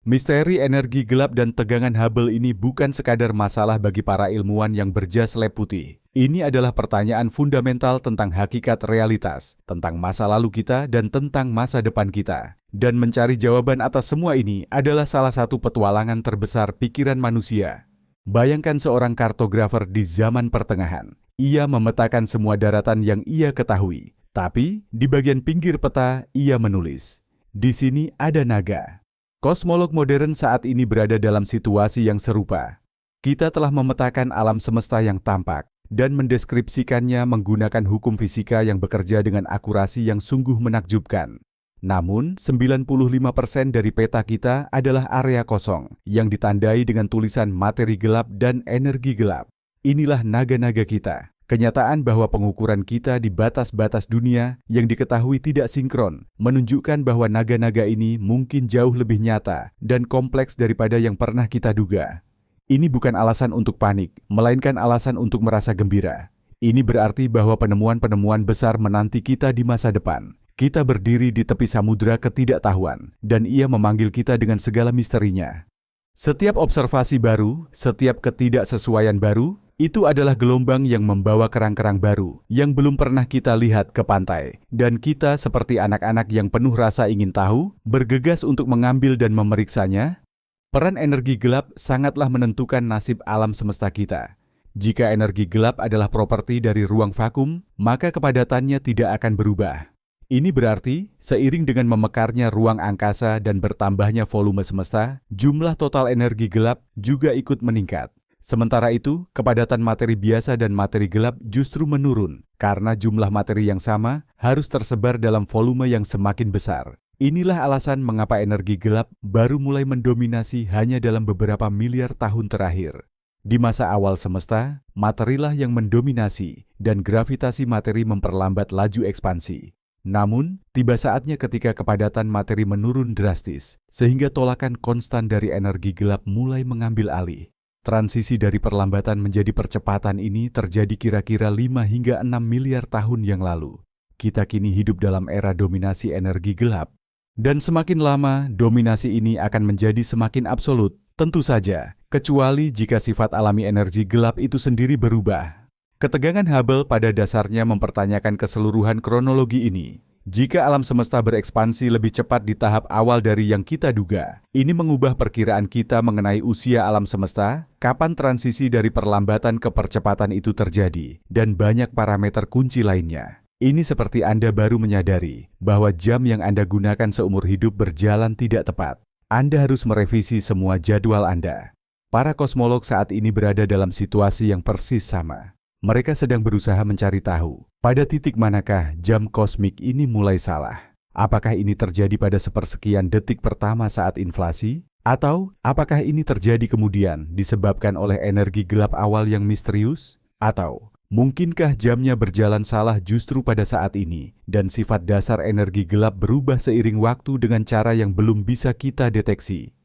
Misteri energi gelap dan tegangan Hubble ini bukan sekadar masalah bagi para ilmuwan yang berjas lab putih. Ini adalah pertanyaan fundamental tentang hakikat realitas, tentang masa lalu kita dan tentang masa depan kita. Dan mencari jawaban atas semua ini adalah salah satu petualangan terbesar pikiran manusia. Bayangkan seorang kartografer di zaman pertengahan. Ia memetakan semua daratan yang ia ketahui. Tapi di bagian pinggir peta, ia menulis, "Di sini ada naga." Kosmolog modern saat ini berada dalam situasi yang serupa. Kita telah memetakan alam semesta yang tampak dan mendeskripsikannya menggunakan hukum fisika yang bekerja dengan akurasi yang sungguh menakjubkan. Namun, 95% dari peta kita adalah area kosong yang ditandai dengan tulisan materi gelap dan energi gelap. Inilah naga-naga kita. Kenyataan bahwa pengukuran kita di batas-batas dunia yang diketahui tidak sinkron menunjukkan bahwa naga-naga ini mungkin jauh lebih nyata dan kompleks daripada yang pernah kita duga. Ini bukan alasan untuk panik, melainkan alasan untuk merasa gembira. Ini berarti bahwa penemuan-penemuan besar menanti kita di masa depan. Kita berdiri di tepi samudera ketidaktahuan, dan ia memanggil kita dengan segala misterinya. Setiap observasi baru, setiap ketidaksesuaian baru, itu adalah gelombang yang membawa kerang-kerang baru yang belum pernah kita lihat ke pantai. Dan kita seperti anak-anak yang penuh rasa ingin tahu, bergegas untuk mengambil dan memeriksanya. Peran energi gelap sangatlah menentukan nasib alam semesta kita. Jika energi gelap adalah properti dari ruang vakum, maka kepadatannya tidak akan berubah. Ini berarti, seiring dengan memekarnya ruang angkasa dan bertambahnya volume semesta, jumlah total energi gelap juga ikut meningkat. Sementara itu, kepadatan materi biasa dan materi gelap justru menurun, karena jumlah materi yang sama harus tersebar dalam volume yang semakin besar. Inilah alasan mengapa energi gelap baru mulai mendominasi hanya dalam beberapa miliar tahun terakhir. Di masa awal semesta, materilah yang mendominasi, dan gravitasi materi memperlambat laju ekspansi. Namun, tiba saatnya ketika kepadatan materi menurun drastis, sehingga tolakan konstan dari energi gelap mulai mengambil alih. Transisi dari perlambatan menjadi percepatan ini terjadi kira-kira 5 hingga 6 miliar tahun yang lalu. Kita kini hidup dalam era dominasi energi gelap. Dan semakin lama, dominasi ini akan menjadi semakin absolut, tentu saja, kecuali jika sifat alami energi gelap itu sendiri berubah. Ketegangan Hubble pada dasarnya mempertanyakan keseluruhan kronologi ini. Jika alam semesta berekspansi lebih cepat di tahap awal dari yang kita duga, ini mengubah perkiraan kita mengenai usia alam semesta, kapan transisi dari perlambatan ke percepatan itu terjadi, dan banyak parameter kunci lainnya. Ini seperti Anda baru menyadari bahwa jam yang Anda gunakan seumur hidup berjalan tidak tepat. Anda harus merevisi semua jadwal Anda. Para kosmolog saat ini berada dalam situasi yang persis sama. Mereka sedang berusaha mencari tahu, pada titik manakah jam kosmik ini mulai salah. Apakah ini terjadi pada sepersekian detik pertama saat inflasi? Atau apakah ini terjadi kemudian disebabkan oleh energi gelap awal yang misterius? Atau mungkinkah jamnya berjalan salah justru pada saat ini dan sifat dasar energi gelap berubah seiring waktu dengan cara yang belum bisa kita deteksi?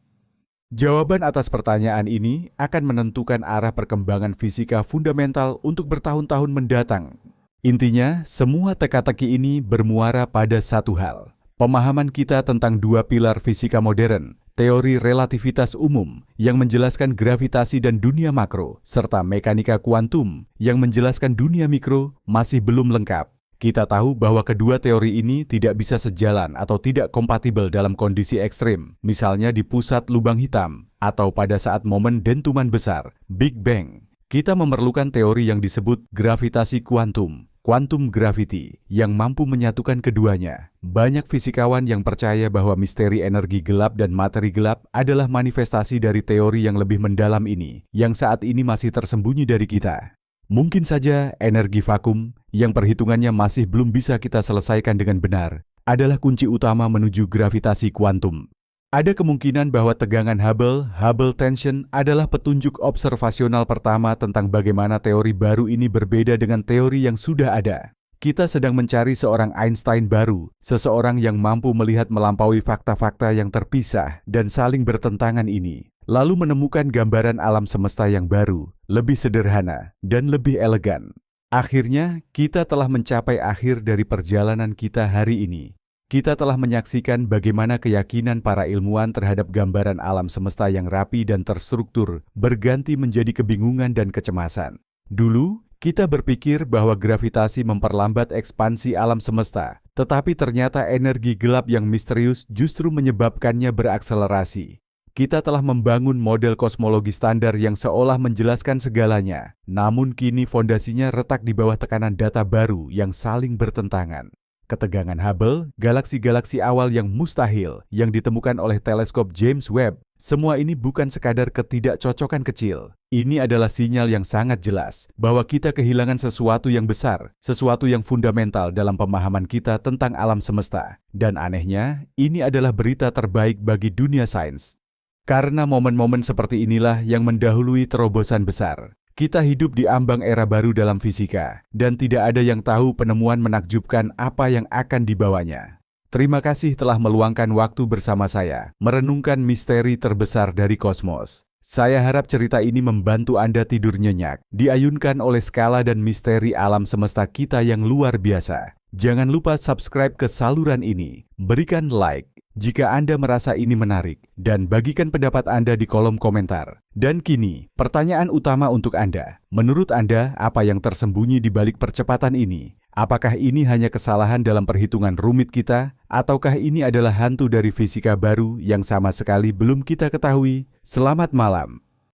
Jawaban atas pertanyaan ini akan menentukan arah perkembangan fisika fundamental untuk bertahun-tahun mendatang. Intinya, semua teka-teki ini bermuara pada satu hal. Pemahaman kita tentang dua pilar fisika modern, teori relativitas umum yang menjelaskan gravitasi dan dunia makro, serta mekanika kuantum yang menjelaskan dunia mikro masih belum lengkap. Kita tahu bahwa kedua teori ini tidak bisa sejalan atau tidak kompatibel dalam kondisi ekstrim, misalnya di pusat lubang hitam, atau pada saat momen dentuman besar, Big Bang. Kita memerlukan teori yang disebut gravitasi kuantum, quantum gravity, yang mampu menyatukan keduanya. Banyak fisikawan yang percaya bahwa misteri energi gelap dan materi gelap adalah manifestasi dari teori yang lebih mendalam ini, yang saat ini masih tersembunyi dari kita. Mungkin saja energi vakum, yang perhitungannya masih belum bisa kita selesaikan dengan benar, adalah kunci utama menuju gravitasi kuantum. Ada kemungkinan bahwa tegangan Hubble tension, adalah petunjuk observasional pertama tentang bagaimana teori baru ini berbeda dengan teori yang sudah ada. Kita sedang mencari seorang Einstein baru, seseorang yang mampu melihat melampaui fakta-fakta yang terpisah dan saling bertentangan ini, lalu menemukan gambaran alam semesta yang baru, lebih sederhana, dan lebih elegan. Akhirnya, kita telah mencapai akhir dari perjalanan kita hari ini. Kita telah menyaksikan bagaimana keyakinan para ilmuwan terhadap gambaran alam semesta yang rapi dan terstruktur berganti menjadi kebingungan dan kecemasan. Dulu, kita berpikir bahwa gravitasi memperlambat ekspansi alam semesta, tetapi ternyata energi gelap yang misterius justru menyebabkannya berakselerasi. Kita telah membangun model kosmologi standar yang seolah menjelaskan segalanya, namun kini fondasinya retak di bawah tekanan data baru yang saling bertentangan. Ketegangan Hubble, galaksi-galaksi awal yang mustahil yang ditemukan oleh teleskop James Webb, semua ini bukan sekadar ketidakcocokan kecil. Ini adalah sinyal yang sangat jelas bahwa kita kehilangan sesuatu yang besar, sesuatu yang fundamental dalam pemahaman kita tentang alam semesta. Dan anehnya, ini adalah berita terbaik bagi dunia sains. Karena momen-momen seperti inilah yang mendahului terobosan besar. Kita hidup di ambang era baru dalam fisika, dan tidak ada yang tahu penemuan menakjubkan apa yang akan dibawanya. Terima kasih telah meluangkan waktu bersama saya, merenungkan misteri terbesar dari kosmos. Saya harap cerita ini membantu Anda tidur nyenyak, diayunkan oleh skala dan misteri alam semesta kita yang luar biasa. Jangan lupa subscribe ke saluran ini, berikan like, jika Anda merasa ini menarik dan bagikan pendapat Anda di kolom komentar. Dan kini, pertanyaan utama untuk Anda. Menurut Anda, apa yang tersembunyi di balik percepatan ini? Apakah ini hanya kesalahan dalam perhitungan rumit kita? Ataukah ini adalah hantu dari fisika baru yang sama sekali belum kita ketahui? Selamat malam.